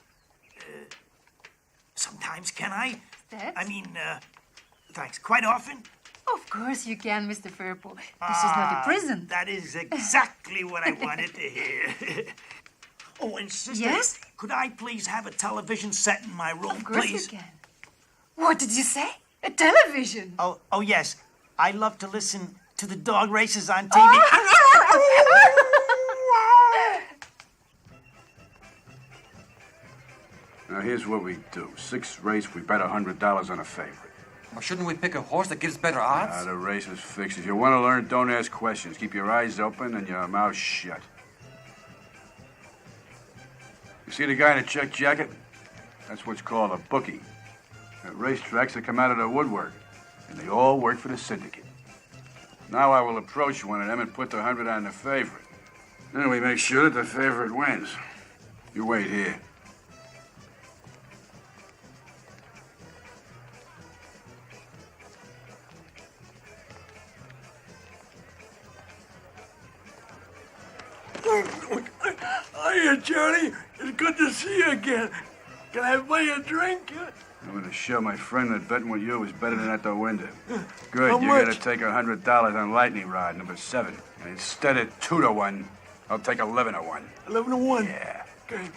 Sometimes, can I? Steps? I mean, thanks. Quite often? Of course you can, Mr. Firpo. This is not a prison. That is exactly what I wanted to hear. Oh, and sister, Yes? could I please have a television set in my room, Of course please? you can. What did you say? A television? Oh, yes. I love to listen to the dog races on TV. Now, here's what we do. 6th race, we bet $100 on a favorite. Or shouldn't we pick a horse that gives better odds? The race is fixed. If you want to learn, don't ask questions. Keep your eyes open and your mouth shut. You see the guy in the check jacket? That's what's called a bookie. At racetracks, they come out of the woodwork, and they all work for the syndicate. Now I will approach one of them and put the 100 on the favorite. Then we make sure that the favorite wins. You wait here. Hiya, Johnny. It's good to see you again. Can I buy you a drink? I'm going to show my friend that betting with you is better than at the window. Good, How you're going much? to take $100 on lightning rod number 7. And instead of 2 to 1, I'll take 11 to 1. 11 to 1? Yeah. Okay.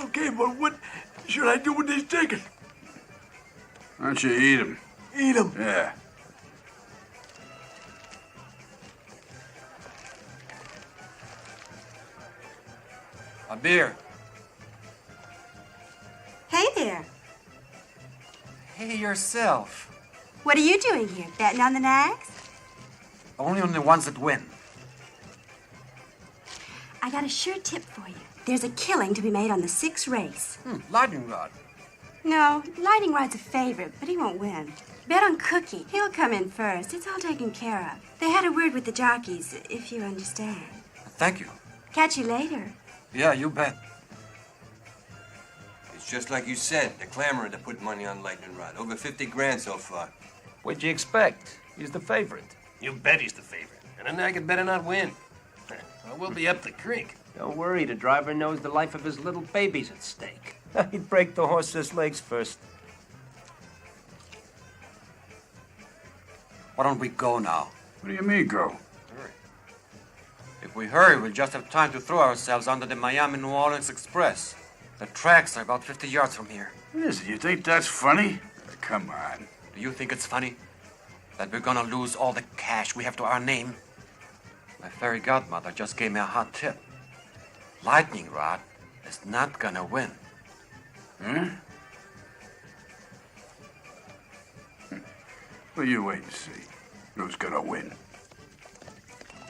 Okay, but what should I do with these tickets? Why don't you eat them? Eat them? Yeah. A beer. Hey there. Hey, yourself. What are you doing here? Betting on the nags? Only on the ones that win. I got a sure tip for you. There's a killing to be made on the 6th race. Lightning rod. No, Lightning Rod's a favorite, but he won't win. Bet on Cookie. He'll come in first. It's all taken care of. They had a word with the jockeys, if you understand. Thank you. Catch you later. Yeah, you bet. It's just like you said. They're clamoring to put money on Lightning Rod. Over 50 grand so far. What'd you expect? He's the favorite. You bet he's the favorite. And a nag had better not win. Well, we'll be up the creek. Don't worry, the driver knows the life of his little baby's at stake. He'd break the horse's legs first. Why don't we go now? What do you mean, go? If we hurry, we'll just have time to throw ourselves onto the Miami-New Orleans Express. The tracks are about 50 yards from here. What is it? You think that's funny? Come on. Do you think it's funny? That we're gonna lose all the cash we have to our name? My fairy godmother just gave me a hot tip. Lightning Rod is not gonna win. Huh? Well, you wait and see. Who's gonna win?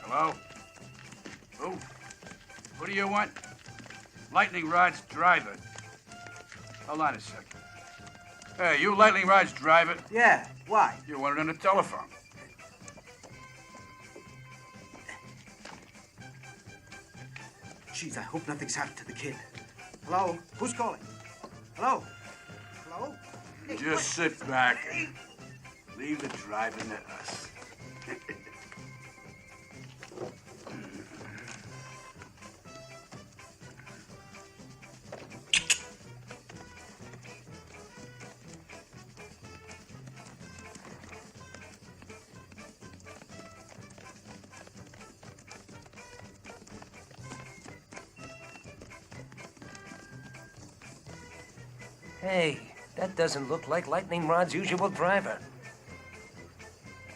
Hello? Who? Who do you want? Lightning Rod's driver. Hold on a second. Hey, you Lightning Rod's driver? Yeah, why? You wanted on the telephone. Jeez, I hope nothing's happened to the kid. Hello? Who's calling? Hello? Hello? Hey, Just sit back and leave the driving to us. Hey, that doesn't look like Lightning Rod's usual driver.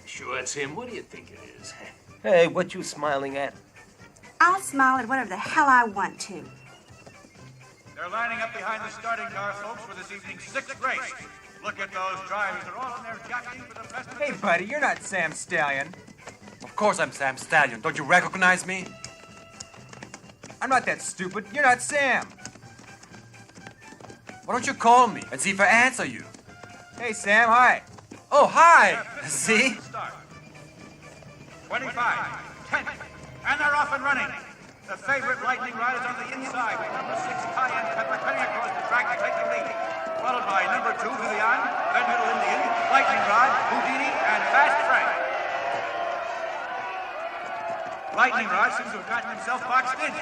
Sure, it's him. What do you think it is? Hey, what you smiling at? I'll smile at whatever the hell I want to. They're lining up behind the starting car, folks, for this evening's 6th race. Look at those drivers. They're all in there jockeying for the best. Hey, buddy, you're not Sam Stallion. Of course I'm Sam Stallion. Don't you recognize me? I'm not that stupid. You're not Sam. Why don't you call me and see if I answer you? Hey, Sam, hi. Oh, hi. See? 25, 10, and they're off and running. The favorite Lightning Rod is on the inside with number 6, Cayenne Pepper, cutting across the track to take the lead. Followed by number 2, Vivian, then Middle Indian, Lightning Rod, Houdini, and Fast Frank. Lightning Rod seems to have gotten himself boxed in.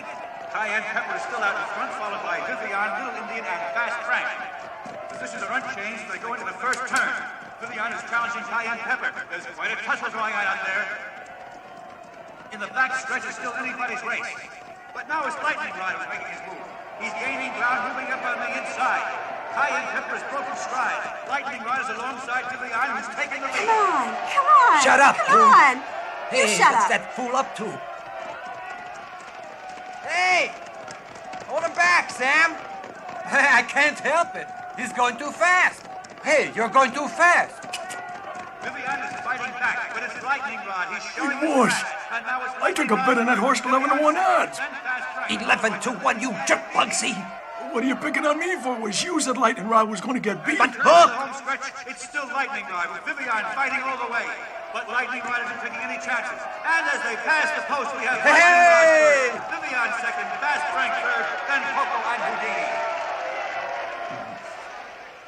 Cayenne Pepper is still out in front, followed by Vivian, Little Indian, and Fast Frank. Positions are unchanged as they go into the first turn. Vivian is challenging Cayenne Pepper. There's quite a tussle going on out there. In the back stretch is still anybody's race. But now it's Lightning Rod who's making his move. He's gaining ground, moving up on the inside. Cayenne Pepper has broken stride. Lightning Rod is alongside Vivian, who's taking the lead. Come on. Shut up, Come on. Hey, You shut what's up. that fool up to? Hey! Hold him back, Sam! I can't help it. He's going too fast. Hey, you're going too fast. Vivian is fighting back, but it's Lightning Rod. He's showing Hey, his boss. track. And now it's I took a bet on that horse 11-1 odds. 11-1, you jerk, Bugsy! What are you picking on me for? Was you said Lightning Rod was going to get beat? But the home stretch, it's still Lightning Rod with Vivian fighting all the way. But Lightning Rod isn't taking any chances. And as they pass the post, we have Lightning Rod first, Vivian second, Fast Frank third, then Poco and Houdini.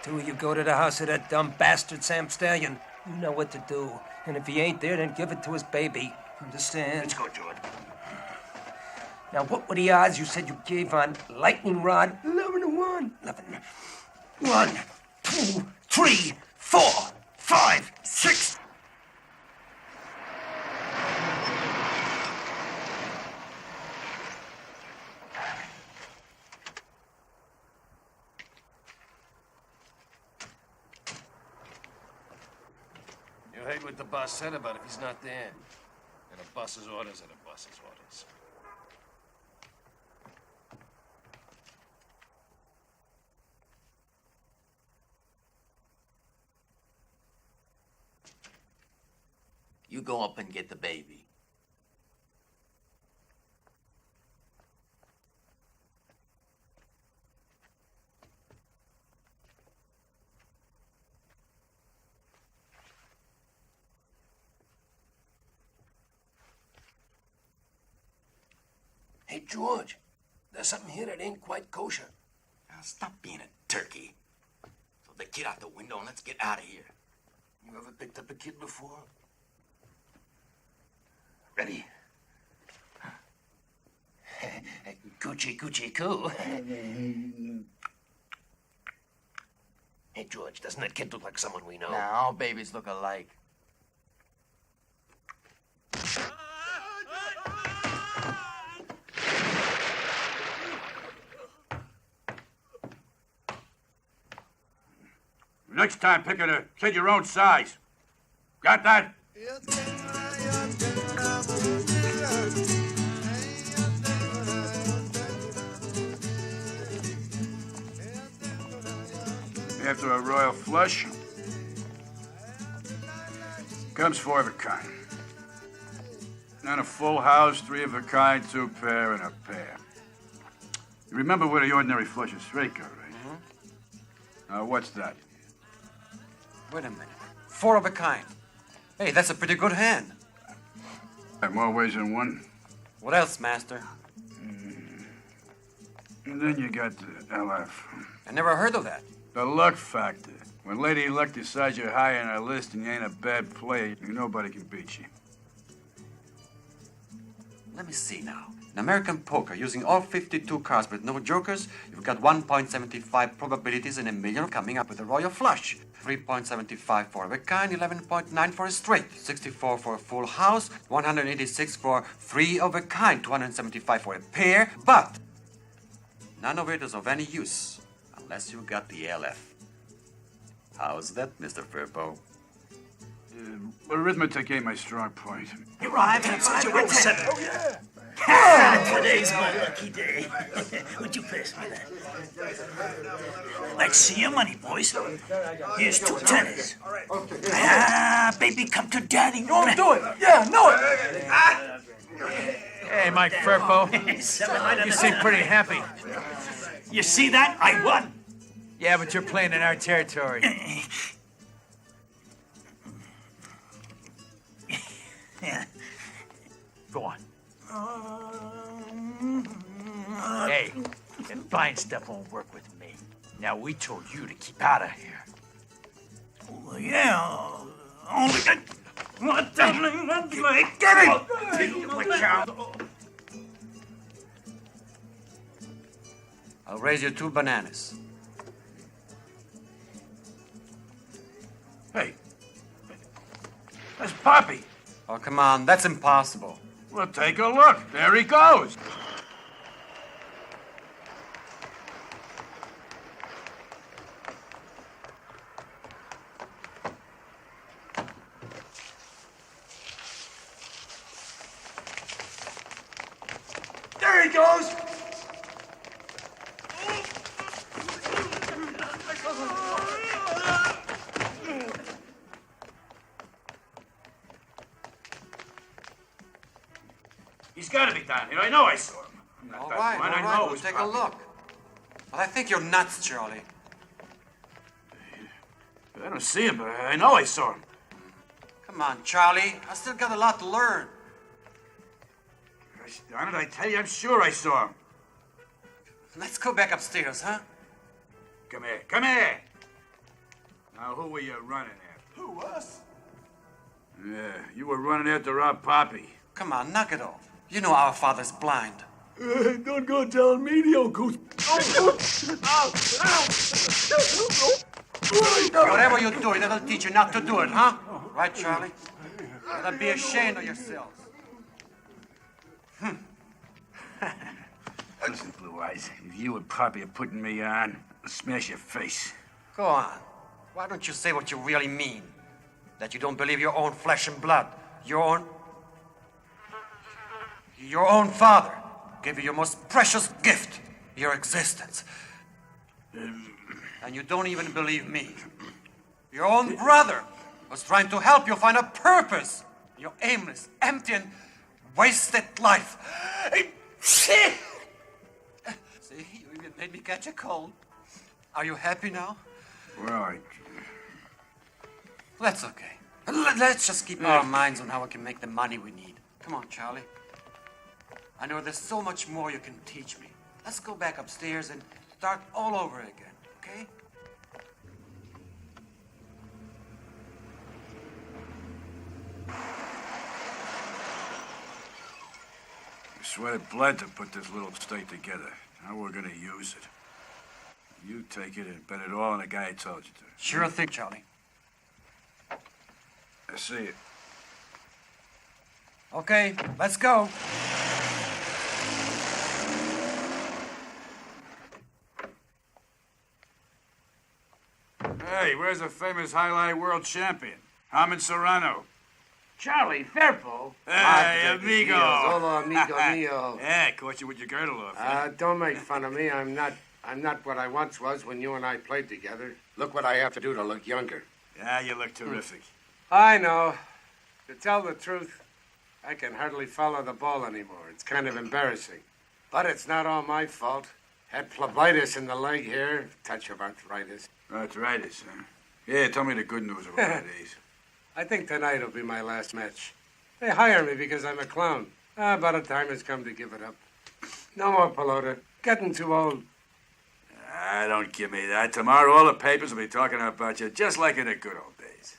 Two of you go to the house of that dumb bastard Sam Stallion. You know what to do. And if he ain't there, then give it to his baby. Understand? Let's go, George. Now, what were the odds you said you gave on Lightning Rod? 11-1. 1, 2, 3, 4, 5, 6. You heard what the boss said about if he's not there. And a boss's orders are the boss's orders. You go up and get the baby. Hey, George, there's something here that ain't quite kosher. Now stop being a turkey. Throw the kid out the window and let's get out of here. You ever picked up a kid before? Ready? Coochie, coochie, coo. Hey, George, doesn't that kid look like someone we know? Now, all babies look alike. Next time, pick a kid your own size. Got that? After a royal flush, comes 4 of a kind. Then a full house, 3 of a kind, 2 pair, and a pair. You remember where the ordinary flush is straight go, right? Now, what's that? Wait a minute. 4 of a kind. Hey, that's a pretty good hand. More ways than one. What else, master? And then you got the LF. I never heard of that. The luck factor. When Lady Luck decides you're high on her list and you ain't a bad player, nobody can beat you. Let me see now. In American poker, using all 52 cards with no jokers, you've got 1.75 probabilities in a million of coming up with a royal flush. 3.75 for a kind, 11.9 for a straight, 64 for a full house, 186 for 3 of a kind, 275 for a pair, but none of it is of any use unless you got the LF. How's that, Mr. Furbo? Arithmetic ain't my strong point. Here I have such a good 7. Oh, yeah. Today's my lucky day. Would you pass me that? Let's see your money, boys. Here's 2 tenors. Ah, baby, come to daddy. No, do it. Yeah, know it. Hey, Mike Furpo. You seem pretty happy. You see that? I won. Yeah, but you're playing in our territory. Yeah. Go on. Hey, that blind stuff won't work with me. Now, we told you to keep out of here. Well, yeah, only that. What the get it! Watch out. I'll raise you 2 bananas. Hey, that's Poppy. Oh, come on, that's impossible. Well, take a look. There he goes. There he goes! He's got to be down here. I know I saw him. I'm not All that right, blind. all I right, know it we'll was take a Poppy. look. But I think you're nuts, Charlie. I don't see him, but I know I saw him. Come on, Charlie. I still got a lot to learn. Gosh darn it, I tell you, I'm sure I saw him. Let's go back upstairs, huh? Come here, come here. Now, who were you running after? Who, us? Yeah, you were running after our Poppy. Come on, knock it off. You know our father's blind. Don't go telling me the uncle's... Whatever you're doing, that'll teach you not to do it, huh? Right, Charlie? Better be ashamed of yourselves. Listen, Blue Eyes, if you and Poppy are putting me on, I'll smash your face. Go on. Why don't you say what you really mean? That you don't believe your own flesh and blood. Your own father gave you your most precious gift, your existence. And you don't even believe me. Your own brother was trying to help you find a purpose in your aimless, empty, and wasted life. See, you even made me catch a cold. Are you happy now? Well, That's okay. Let's just keep our minds on how we can make the money we need. Come on, Charlie. I know there's so much more you can teach me. Let's go back upstairs and start all over again, okay? I sweated blood to put this little state together. Now we're gonna use it. You take it and bet it all on the guy I told you to. Sure thing, Charlie. I see it. Okay, let's go. Hey, where's the famous highlight world champion? Haman Serrano. Charlie, Firpo. Hey, amigo. Hola, amigo mio. Yeah, caught you with your girdle off. Don't make fun of me. I'm not what I once was when you and I played together. Look what I have to do to look younger. Yeah, you look terrific. I know. To tell the truth, I can hardly follow the ball anymore. It's kind of embarrassing. But it's not all my fault. Had phlebitis in the leg here, touch of arthritis. Arthritis, huh? Yeah, tell me the good news about that days. I think tonight will be my last match. They hire me because I'm a clown. But the time has come to give it up. No more pelota. Getting too old. Don't give me that. Tomorrow all the papers will be talking about you just like in the good old days.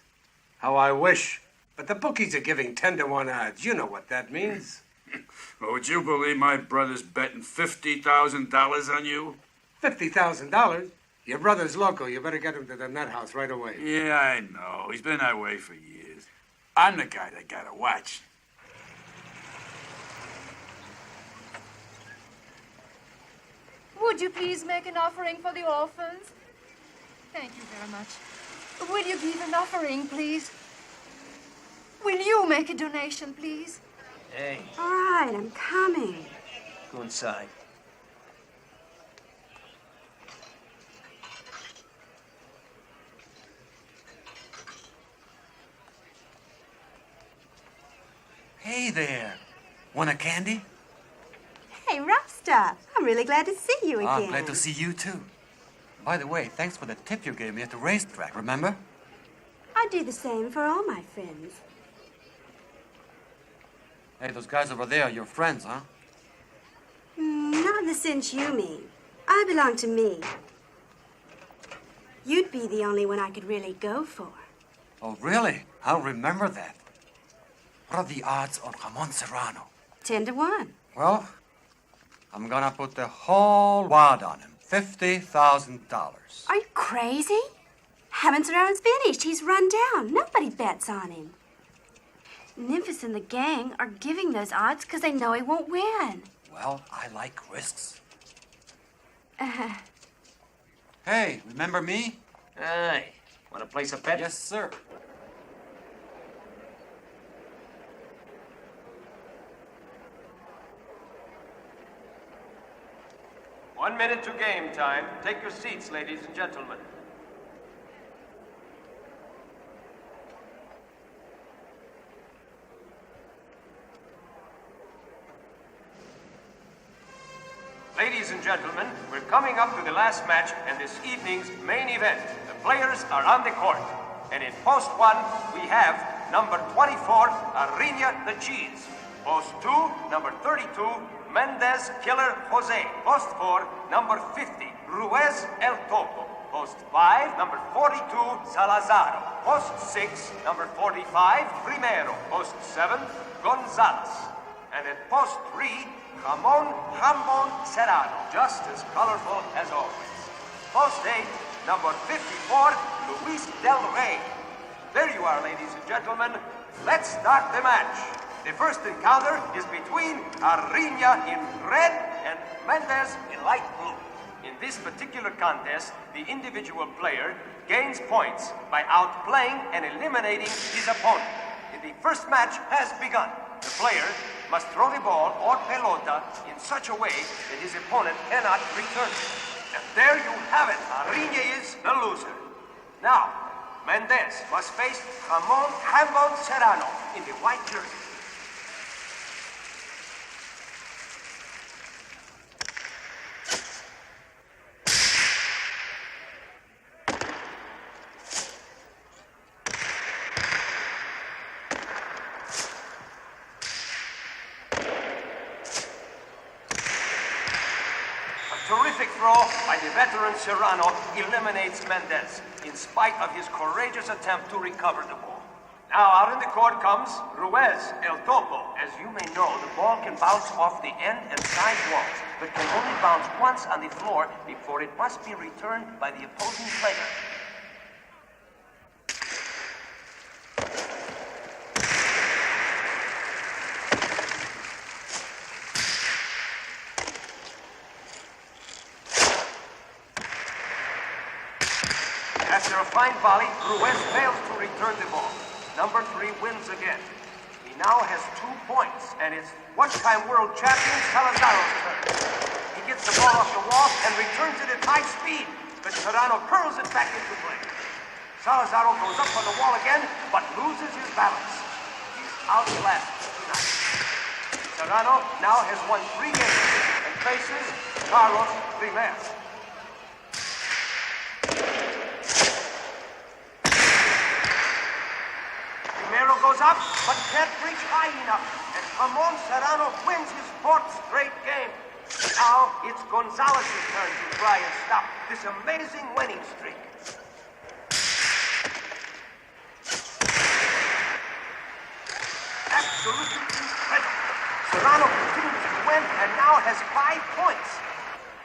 How I wish. But the bookies are giving 10-to-1 odds. You know what that means. Well, would you believe my brother's betting $50,000 on you? $50,000? Your brother's local. You better get him to the nut house right away. Yeah, I know. He's been that way for years. I'm the guy that gotta watch. Would you please make an offering for the orphans? Thank you very much. Will you give an offering, please? Will you make a donation, please? Hey, All right, I'm coming. go inside. Hey there. Want a candy? Hey, rough stuff. I'm really glad to see you again. I'm glad to see you, too. By the way, thanks for the tip you gave me at the racetrack, remember? I do the same for all my friends. Hey, those guys over there are your friends, huh? Not in the sense you mean. I belong to me. You'd be the only one I could really go for. Oh, really? I'll remember that. What are the odds on Ramon Serrano? 10-to-1. Well, I'm gonna put the whole wad on him. $50,000. Are you crazy? Hammond's round's finished. He's run down. Nobody bets on him. Memphis and the gang are giving those odds because they know he won't win. Well, I like risks. Hey, remember me? Hey, want to place a bet? Yes, sir. One minute to game time. Take your seats, ladies and gentlemen. Ladies and gentlemen, we're coming up to the last match and this evening's main event. The players are on the court. And in post 1, we have number 24, Ariña the Cheese. Post 2, number 32, Mendez Killer Jose. Post 4, number 50, Ruiz El Topo. Post 5, number 42, Salazar. Post 6, number 45, Primero. Post 7, Gonzalez. And at post 3, Ramon Serrano, just as colorful as always. Post 8, number 54, Luis Del Rey. There you are, ladies and gentlemen. Let's start the match. The first encounter is between Ariña in red and Mendez in light blue. In this particular contest, the individual player gains points by outplaying and eliminating his opponent. The first match has begun. The player must throw the ball or pelota in such a way that his opponent cannot return it. And there you have it. Ariña is the loser. Now, Mendez must face Ramon Serrano in the white jersey. Terrific throw by the veteran Serrano eliminates Mendez, in spite of his courageous attempt to recover the ball. Now out in the court comes Ruiz El Topo. As you may know, the ball can bounce off the end and side walls, but can only bounce once on the floor before it must be returned by the opposing player. After a fine volley, Ruiz fails to return the ball. Number 3 wins again. He now has 2 points, and it's one-time world champion Salazar's turn. He gets the ball off the wall and returns it at high speed, but Serrano curls it back into play. Salazar goes up on the wall again, but loses his balance. He's outclassed tonight. Serrano now has won 3 games and faces Carlos Primero. Primero goes up, but can't reach high enough, and Ramon Serrano wins his 4th straight game. Now it's Gonzalez's turn to try and stop this amazing winning streak. Absolutely incredible. Serrano continues to win and now has 5 points.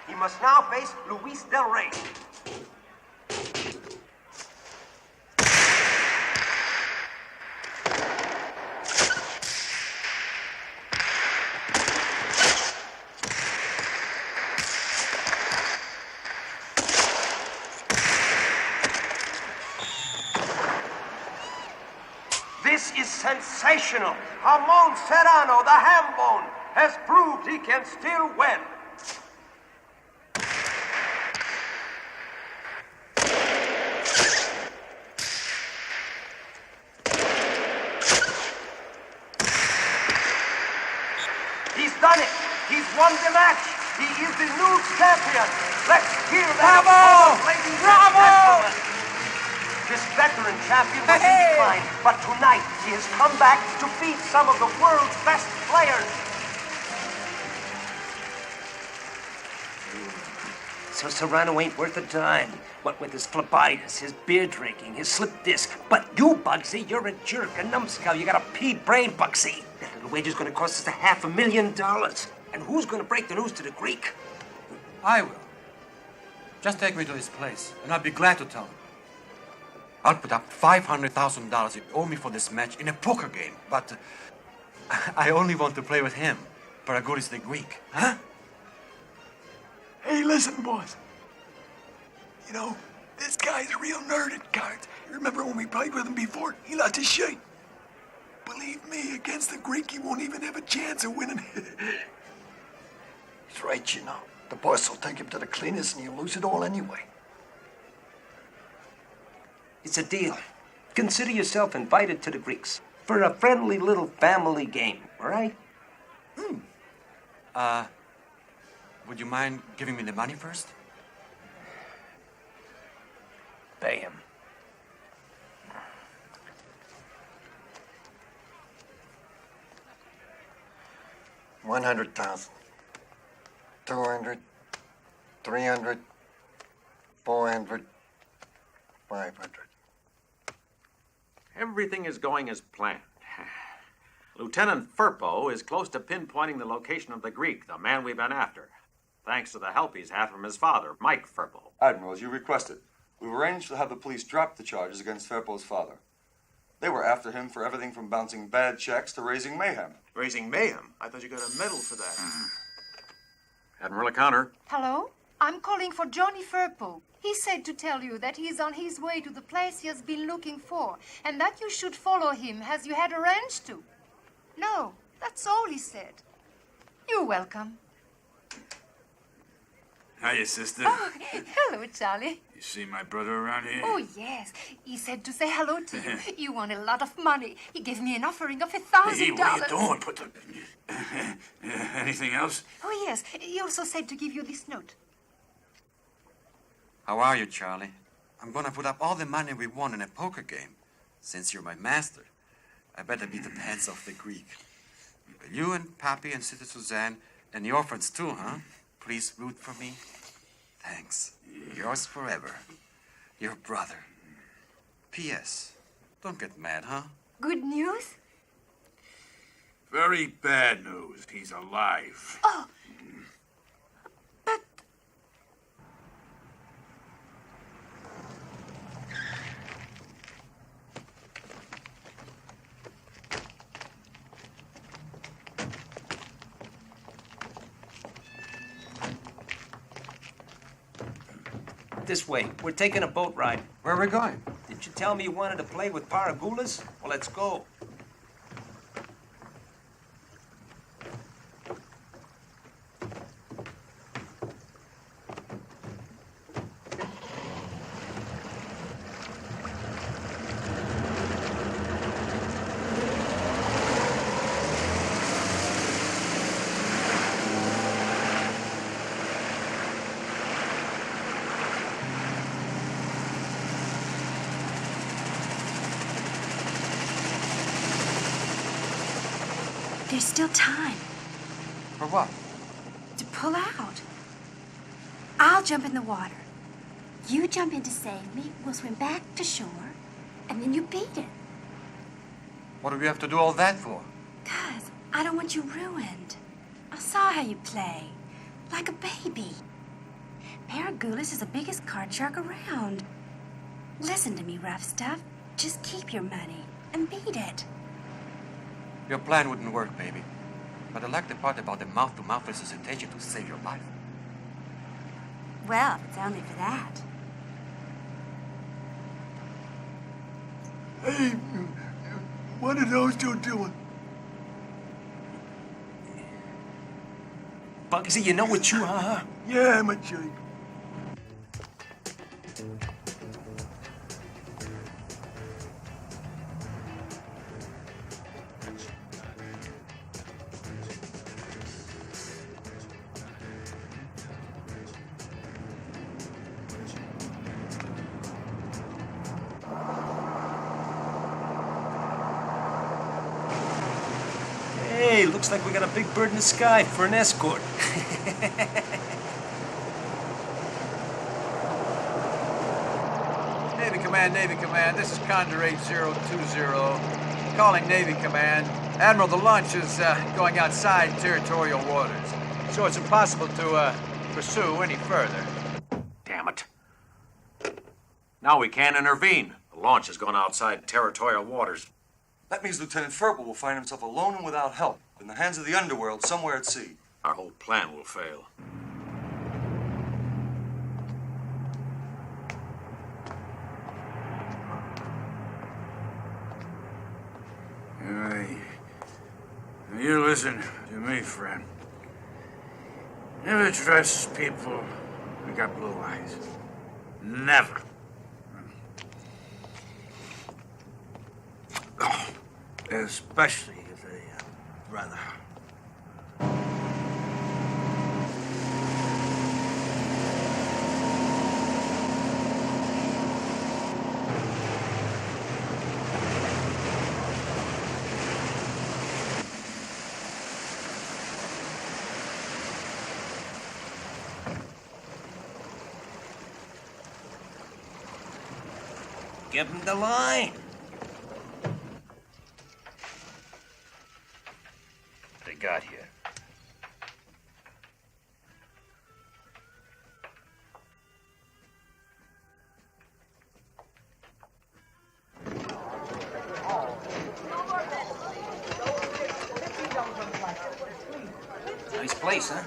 He must now face Luis Del Rey. This is sensational. Ramon Serrano, the ham bone, has proved he can still win. He's done it. He's won the match. He is the new champion. Let's hear that. Bravo! Ladies and Bravo! gentlemen. This veteran champion was in decline, but tonight he has come back to beat some of the world's best players. So Serrano ain't worth a dime. What with his phlebitis, his beer drinking, his slip disc. But you, Bugsy, you're a jerk, a numbskull. You got a pea brain, Bugsy. That little wager's gonna cost us $500,000. And who's gonna break the news to the Greek? I will. Just take me to his place, and I'll be glad to tell him. I'll put up $500,000 you owe me for this match in a poker game, but I only want to play with him, Paragoulis the Greek, huh? Hey, listen, boss. You know, this guy's a real nerd at cards. Remember when we played with him before? He lost his shit. Believe me, against the Greek, he won't even have a chance of winning. He's right, you know. The boss will take him to the cleaners and he'll lose it all anyway. It's a deal. Consider yourself invited to the Greeks for a friendly little family game, all right? Would you mind giving me the money first? Pay him. $100,000. 200, 300, 400, 500. Everything is going as planned. Lieutenant Firpo is close to pinpointing the location of the Greek, the man we've been after, thanks to the help he's had from his father, Mike Firpo. Admiral, as you requested, we've arranged to have the police drop the charges against Firpo's father. They were after him for everything from bouncing bad checks to raising mayhem. Raising mayhem? I thought you got a medal for that. Admiral O'Connor. Hello? I'm calling for Johnny Firpo. He said to tell you that he's on his way to the place he has been looking for, and that you should follow him as you had arranged to. No, that's all he said. You're welcome. Hiya, sister. Oh, hello, Charlie. You see my brother around here? Oh, yes. He said to say hello to you. You want a lot of money. He gave me an offering of $1,000. Hey, what are you doing? Put the... Anything else? Oh, yes. He also said to give you this note. How are you, Charlie? I'm gonna put up all the money we won in a poker game. Since you're my master, I better beat the pants off the Greek. You and Pappy and Sister Suzanne and the orphans too, huh? Please root for me. Thanks. Yours forever. Your brother. P.S. Don't get mad, huh? Good news? Very bad news. He's alive. Oh. But... This way. We're taking a boat ride. Where are we going? Didn't you tell me you wanted to play with Paragoulis? Well, let's go. There's still time. For what? To pull out. I'll jump in the water. You jump in to save me, we'll swim back to shore, and then you beat it. What do we have to do all that for? 'Cause I don't want you ruined. I saw how you play. Like a baby. Paragoulis is the biggest card shark around. Listen to me, rough stuff. Just keep your money and beat it. Your plan wouldn't work, baby. But I like the part about the mouth-to-mouth resuscitation to save your life. Well, it's only for that. Hey, what are those two doing? Bugsy, you know what you are, huh? Yeah, I'm a jerk. Hey, looks like we got a big bird in the sky for an escort. Navy Command, this is Condor 8020. Calling Navy Command. Admiral, the launch is going outside territorial waters, so it's impossible to pursue any further. Damn damn it. Now we can't intervene. The launch has gone outside territorial waters. That means Lieutenant Ferber will find himself alone and without help, in the hands of the underworld, somewhere at sea. Our whole plan will fail. You listen to me, friend. Never trust people who got blue eyes. Never. Especially if they brother. Give him the line. They got here. Nice place, huh?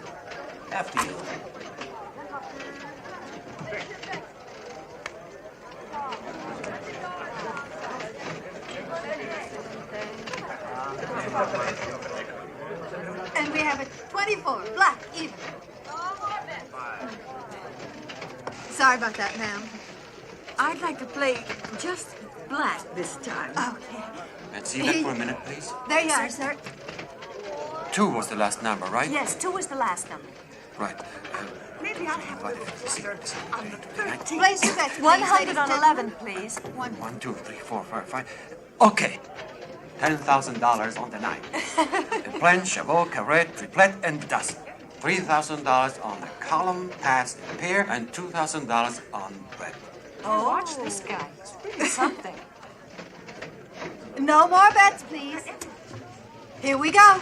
After you. And we have a 24, black, even. Sorry about that, ma'am. I'd like to play just black this time. Okay. Let's see that for a minute, please. There you are, sir. 2 was the last number, right? Yes, 2 was the last number. Right. Maybe I'll have to on the 13th. Place your bets, please, 111, please. 1, 2, 3, 4, 5, 5. Okay. $10,000 on the night. Plain, chavot, carré, triplet, and dozen. $3,000 on the column, pass, and pair, and $2,000 on red. Oh, watch this guy. It's really something. No more bets, please. Here we go.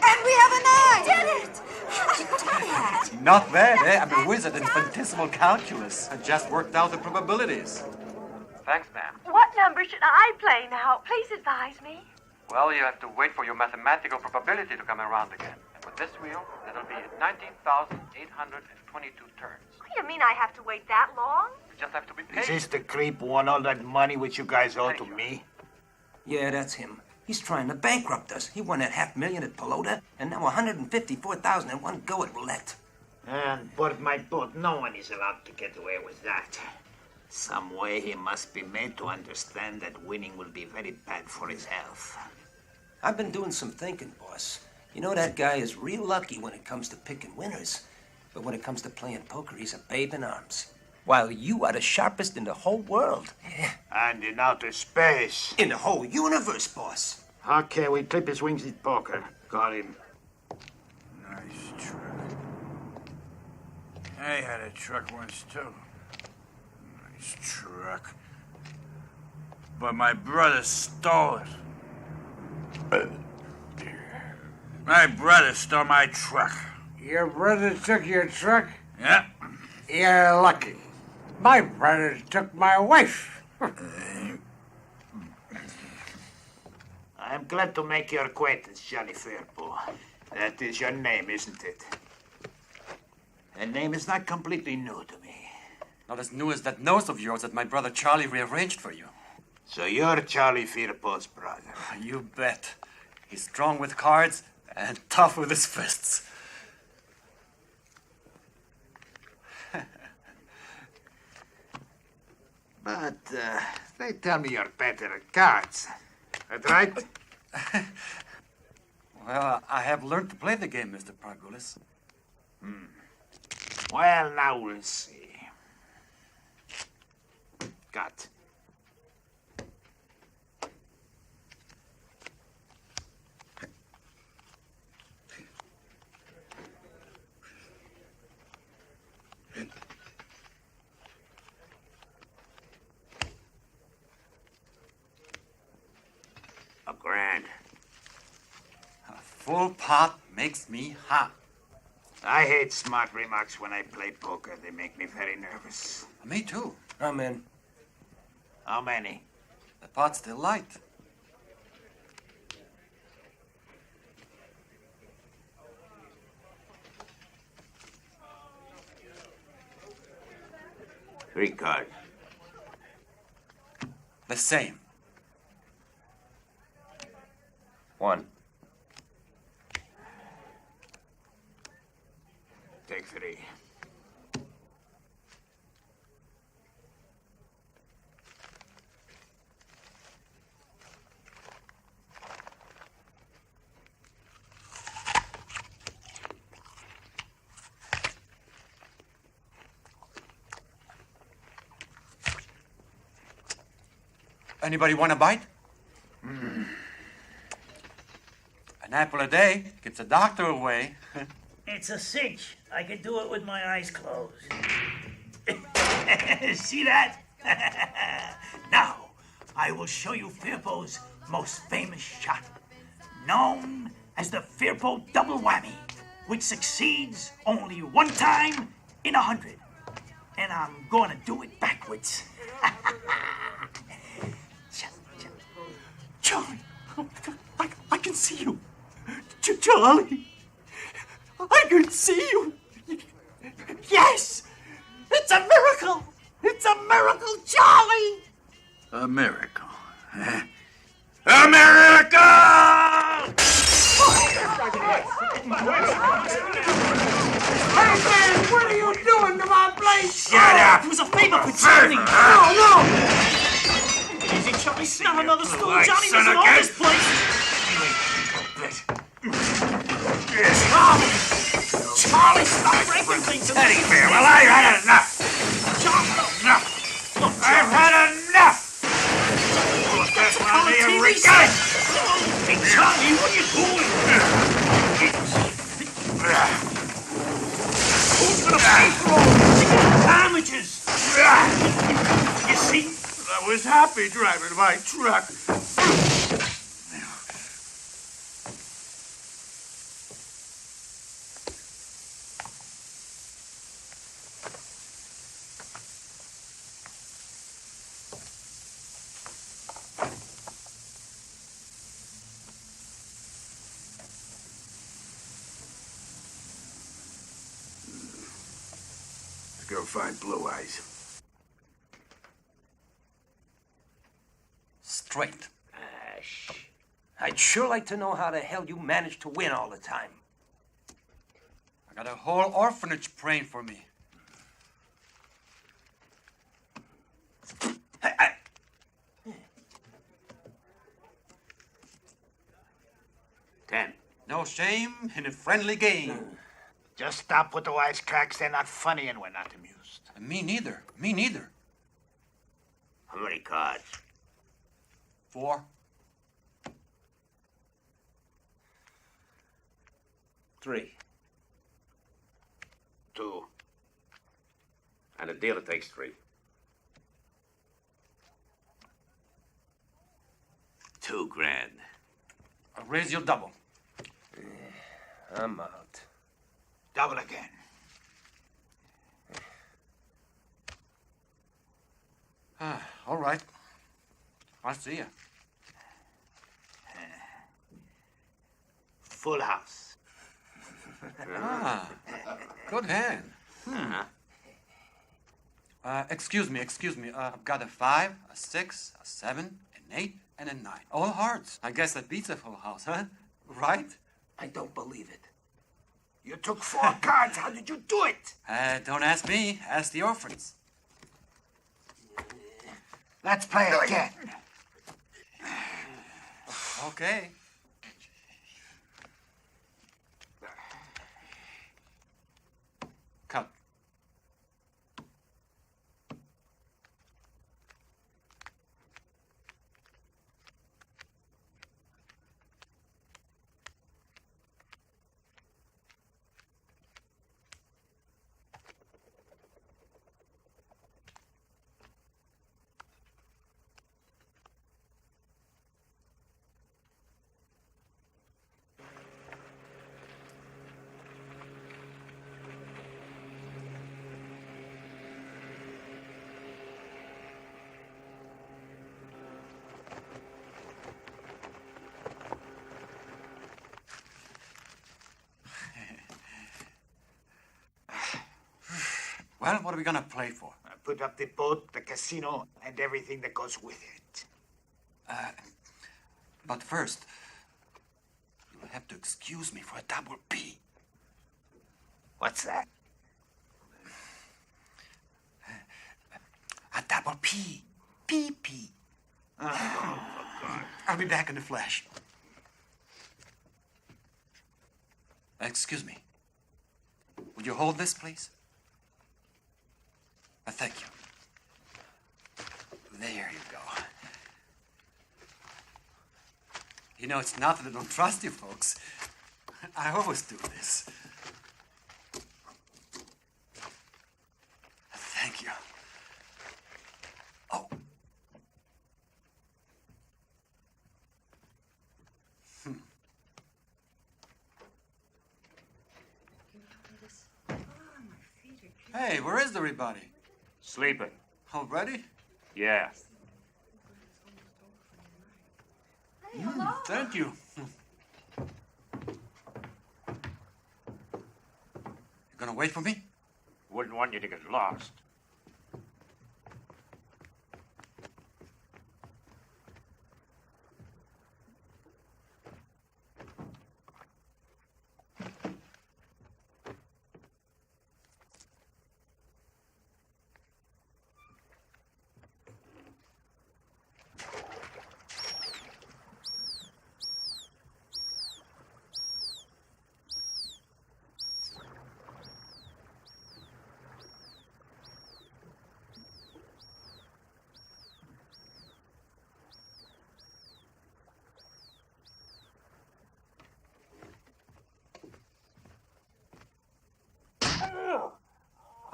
And we have a 9! Did it! How'd you do that? Not bad, eh? I'm a wizard in infinitesimal calculus. I just worked out the probabilities. Thanks, ma'am. What number should I play now? Please advise me. Well, you have to wait for your mathematical probability to come around again. And with this wheel, it'll be 19,822 turns. What do you mean I have to wait that long? You just have to be Is patient. this the creep who won all that money which you guys owe to me? Yeah, that's him. He's trying to bankrupt us. He won that $500,000 at Pelota, and now $154,000 in one go at roulette. And board my boat, no one is allowed to get away with that. Some way he must be made to understand that winning will be very bad for his health. I've been doing some thinking, boss. You know, that guy is real lucky when it comes to picking winners. But when it comes to playing poker, he's a babe in arms. While you are the sharpest in the whole world. Yeah. And in outer space. In the whole universe, boss. Okay, we clip his wings at poker. Got him. Nice truck. I had a truck once, too. Nice truck. But my brother stole it. My brother stole my truck. Your brother took your truck? Yeah. You're lucky. My brother took my wife. I'm glad to make your acquaintance, Johnny Fairpool. That is your name, isn't it? That name is not completely new to me. Not as new as that nose of yours that my brother Charlie rearranged for you. So you're Charlie Fairpool's brother? You bet. He's strong with cards and tough with his fists. But they tell me you're better at cards. That right? Well, I have learned to play the game, Mr. Pargulis. Well, now we'll see. Got. $1,000. full pot makes me hot. I hate smart remarks when I play poker. They make me very nervous. Me too. I'm in. How many? The pot's still light. Three cards. The same. One. Take three. Anybody want a bite? An apple a day keeps the doctor away. It's a cinch. I can do it with my eyes closed. See that? Now, I will show you Firpo's most famous shot, known as the Firpo double whammy, which succeeds only one time in 100. And I'm gonna do it backwards. Charlie, I can see you. Charlie, I can see you. Yes, it's a miracle. It's a miracle, Charlie. A miracle. A miracle! Hey, man, what are you doing to my place? Shut up! It was a favor for Johnny. No. Easy, Charlie. Not another stool. Like Johnny son doesn't of own a- this place. Charlie, stop breaking things. Teddy bear, well, I've had enough. Enough. I've had enough. That's why they have regret. Hey, Charlie, what are you doing? Who's gonna pay for all the damages? You see? I was happy driving my truck. Let's go find Blue Eyes. Straight. I'd sure like to know how the hell you manage to win all the time. I got a whole orphanage praying for me. Ten. No shame in a friendly game. Just stop with the wisecracks. They're not funny and we're not amused. Me neither. Me neither. How many cards? 4. 3. 2. And a dealer takes 3. 2 grand. I'll raise your double. I'm out. Double again. All right. I'll see ya. Full house. Good hand. Excuse me. I've got a 5, a 6, a 7, an 8, and a 9. All hearts. I guess that beats a full house, huh? Right? I don't believe it. You took 4 cards. How did you do it? Don't ask me. Ask the orphans. Let's play again. Okay. Cut. Well, what are we gonna play for? Put up the boat, the casino, and everything that goes with it. But first, you will have to excuse me for a double P. What's that? A double P. P. Oh, I'll be back in the flash. Excuse me. Would you hold this, please? Thank you. There you go. You know, it's not that I don't trust you folks. I always do this. Thank you. Oh. Hey, where is everybody? Sleeping. Already? Yeah. Thank you. You gonna wait for me? Wouldn't want you to get lost.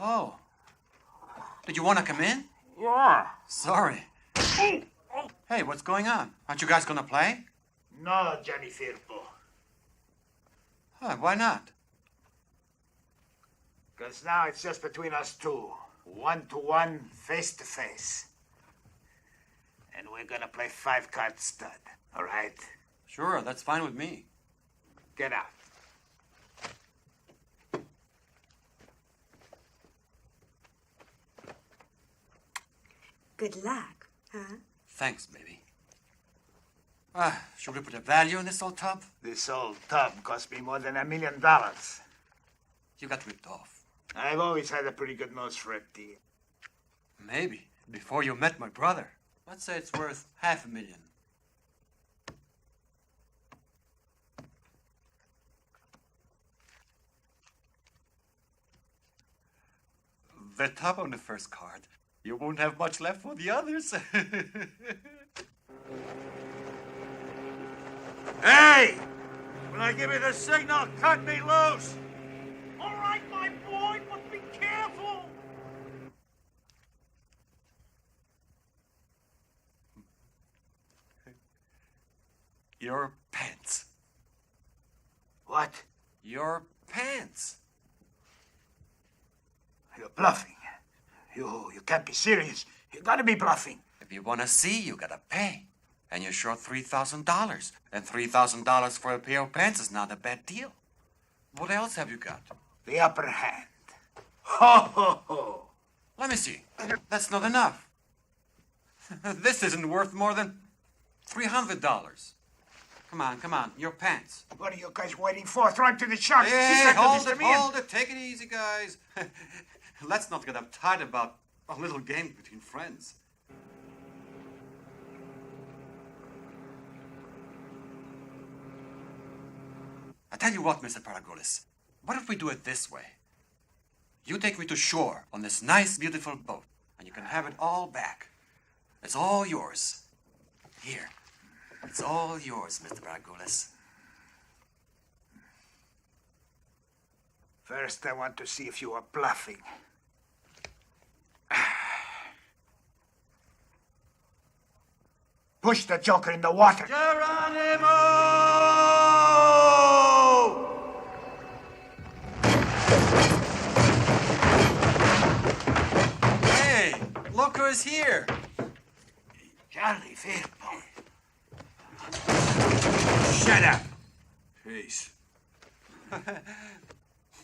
Oh. Did you want to come in? Yeah. Sorry. Hey, what's going on? Aren't you guys gonna play? No, Johnny Firpo. Huh, why not? Because now it's just between us two. 1-to-1, face-to-face. And we're gonna play 5-card stud, all right? Sure, that's fine with me. Get out. Good luck, huh? Thanks, baby. Should we put a value in this old tub? This old tub cost me more than $1 million. You got ripped off. I've always had a pretty good nose for a deal. Maybe. Before you met my brother. Let's say it's worth $500,000. The top on the first card. You won't have much left for the others. Hey! When I give you the signal, cut me loose! All right, my boy, but be careful. Your pants. What? Your pants. You're bluffing. You can't be serious. You gotta be bluffing. If you want to see, you gotta pay. And you're short $3,000. And $3,000 for a pair of pants is not a bad deal. What else have you got? The upper hand. Ho, ho, ho. Let me see. That's not enough. This isn't worth more than $300. Come on, your pants. What are you guys waiting for? Throw him to the sharks. Hey, hold it. Take it easy, guys. Let's not get uptight about a little game between friends. I tell you what, Mr. Paragolis. What if we do it this way? You take me to shore on this nice, beautiful boat, and you can have it all back. It's all yours. Here. It's all yours, Mr. Paragolis. First, I want to see if you are bluffing. Push the joker in the water. Geronimo! Hey, look who's here. Charlie Firpo. Shut up. Peace.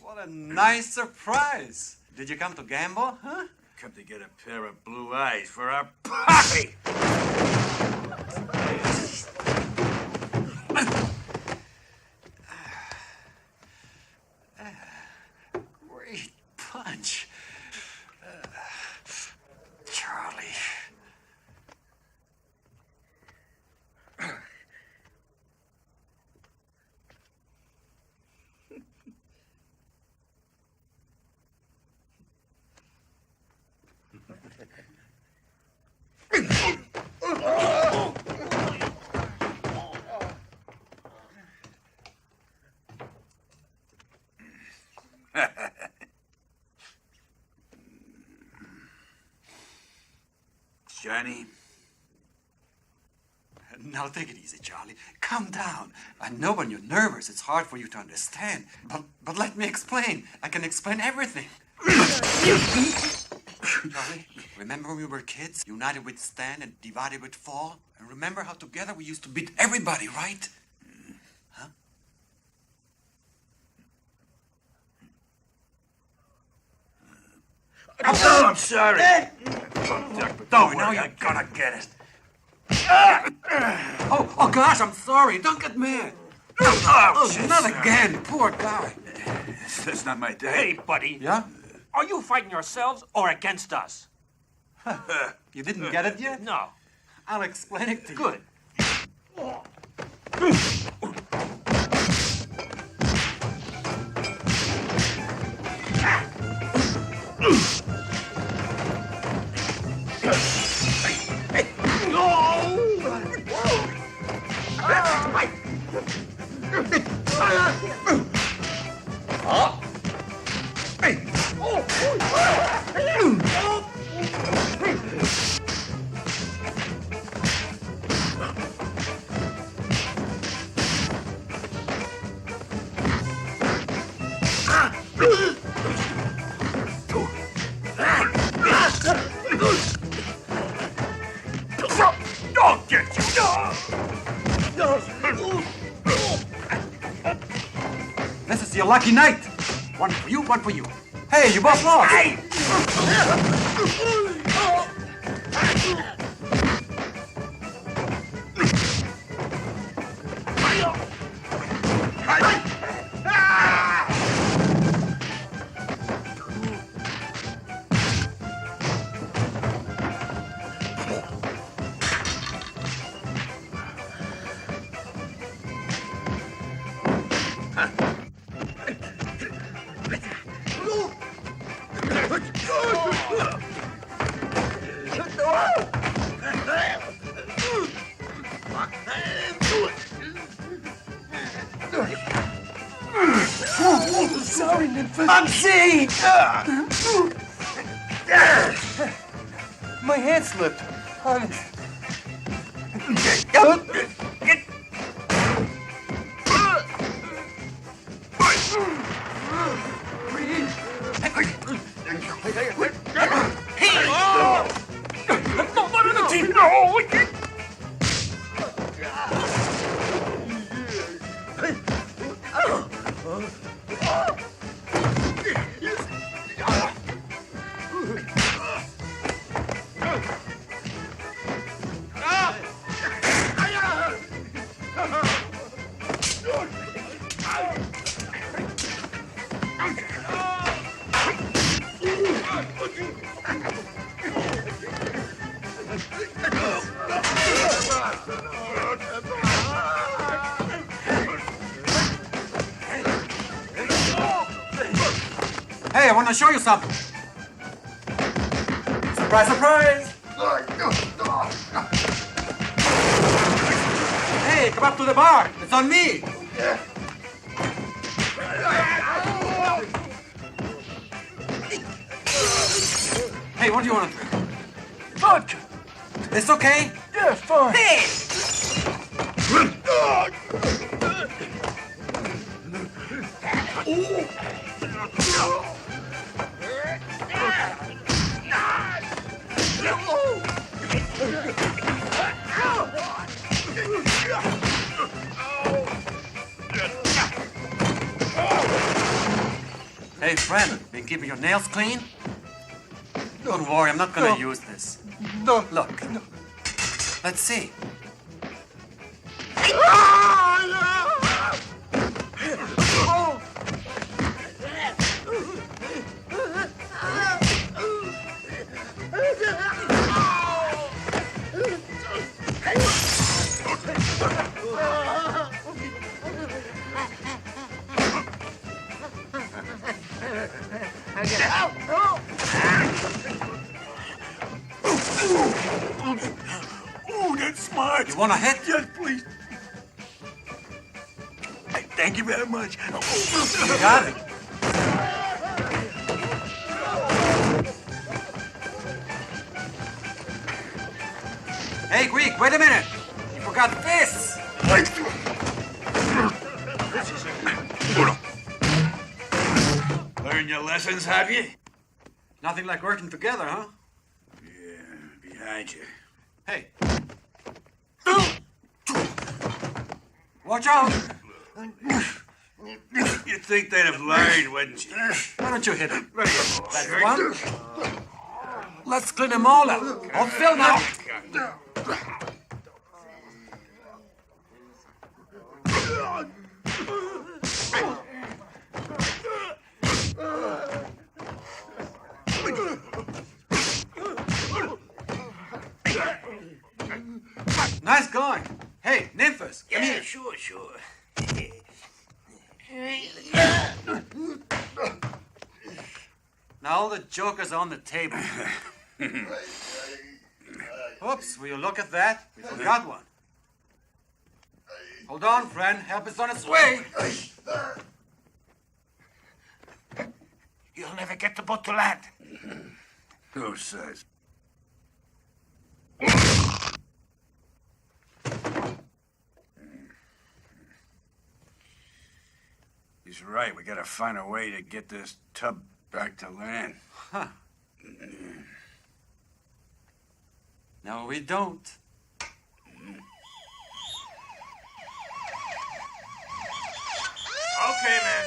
What a nice surprise. Did you come to gamble, huh? Come to get a pair of blue eyes for our party! Great punch. Charlie. Johnny? Now take it easy, Charlie. Calm down. I know when you're nervous, it's hard for you to understand. But let me explain. I can explain everything. Charlie, remember when we were kids? United we'd stand and divided we'd fall? And remember how together we used to beat everybody, right? Huh? Oh, I'm sorry. Don't worry, now you're gonna get it. Oh, gosh, I'm sorry. Don't get mad. Oh, not again. Poor guy. That's not my day. Hey, buddy. Yeah? Are you fighting yourselves or against us? You didn't get it yet? No. I'll explain it to you. Good. This is your lucky night. One for you, one for you. Hey, you both lost. Hey! Sorry, Mumsy! My hand slipped. Honest. Hey, I want to show you something. Surprise, surprise! Hey, come up to the bar. It's on me. Hey, what do you want to drink? Vodka. It's okay? Yeah, fine. Hey! Hey, friend, been keeping your nails clean? Don't worry, I'm not gonna use this. No. Look. No. Let's see. Oh, that's smart. You want a hit? Yes, please. Hey, thank you very much. You got it. Hey, Greek, wait a minute. You forgot this. Bruno. Learn your lessons, have you? Nothing like working together, huh? Yeah, behind you. Hey. Watch out. You'd think they'd have learned, wouldn't you? Why don't you hit him? That's That's one. Let's clean them all up. Hold still now. Nice going. Hey, Nymphus, come here. Sure. Now the joker's on the table. Oops, will you look at that? We forgot one. Hold on, friend. Help is on its way. You'll never get the boat to land. Who says? He's right. We gotta find a way to get this tub back to land. Huh. No, we don't. Okay, man.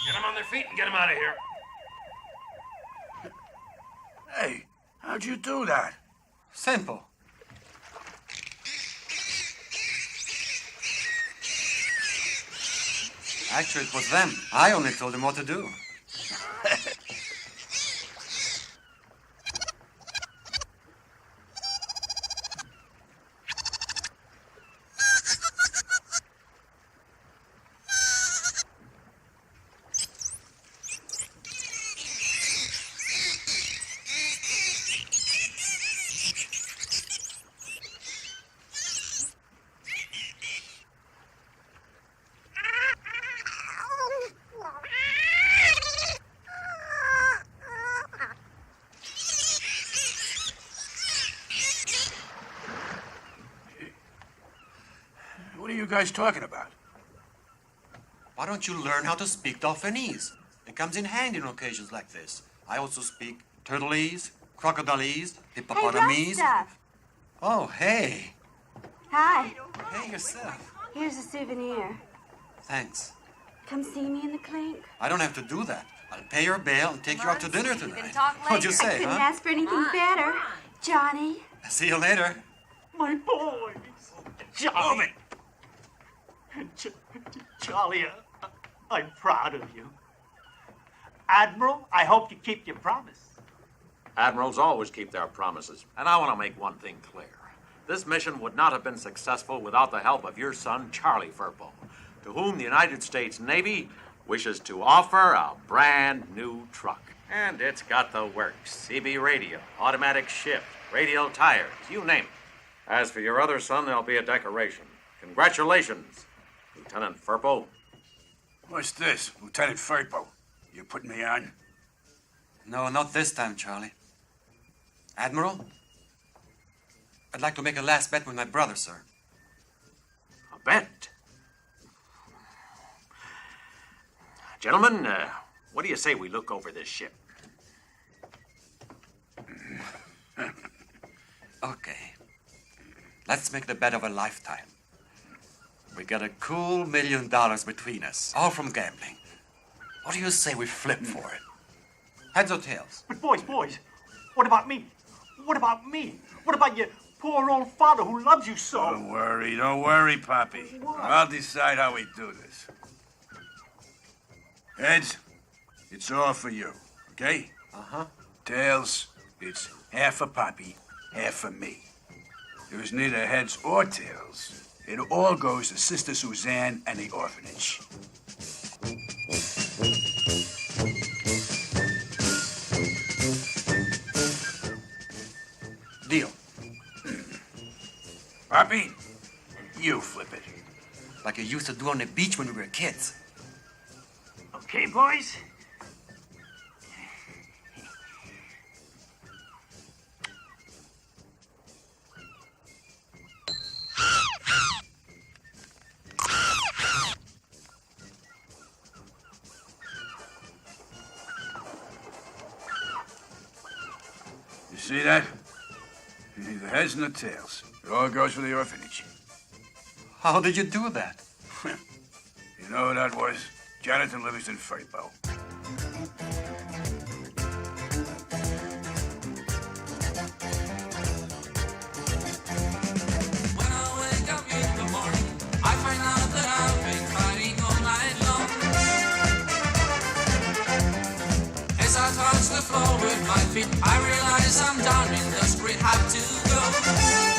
Get them on their feet and get them out of here. Hey, how'd you do that? Simple. Actually, it was them. I only told them what to do. What are you guys talking about? Why don't you learn how to speak Dolphinese? It comes in handy on occasions like this. I also speak turtleese, crocodilese, hippopotamese. Hey, Oh, hey. Hi. Hey, yourself. Here's a souvenir. Thanks. Come see me in the clink. I don't have to do that. I'll pay your bail and take you out to dinner tonight. What'd you I say, couldn't huh? ask for anything better. Johnny. See you later. My boys. Charlie. Charlie, I'm proud of you. Admiral, I hope you keep your promise. Admirals always keep their promises. And I want to make one thing clear. This mission would not have been successful without the help of your son, Charlie Firpo, to whom the United States Navy wishes to offer a brand new truck. And it's got the works. CB radio, automatic shift, radial tires, you name it. As for your other son, there'll be a decoration. Congratulations, Lieutenant Firpo. What's this, Lieutenant Firpo? You putting me on? No, not this time, Charlie. Admiral, I'd like to make a last bet with my brother, sir. A bet? Gentlemen, what do you say we look over this ship? Okay. Let's make the bet of a lifetime. We got a cool $1 million between us, all from gambling. What do you say we flip for it? Heads or tails? But boys, what about me? What about me? What about your poor old father who loves you so? Don't worry, Poppy. I'll decide how we do this. Heads, it's all for you, okay? Uh-huh. Tails, it's half for Poppy, half for me. There's neither heads or tails. It all goes to Sister Suzanne and the orphanage. Deal. Poppy, you flip it. Like you used to do on the beach when we were kids. Okay, boys? You see that? The heads and the tails. It all goes for the orphanage. How did you do that? You know who that was? Jonathan Livingston Firpo. When I wake up in the morning, I find out that I've been fighting all night long. As I touch the floor with my feet, I realize I'm down in the street, have to go.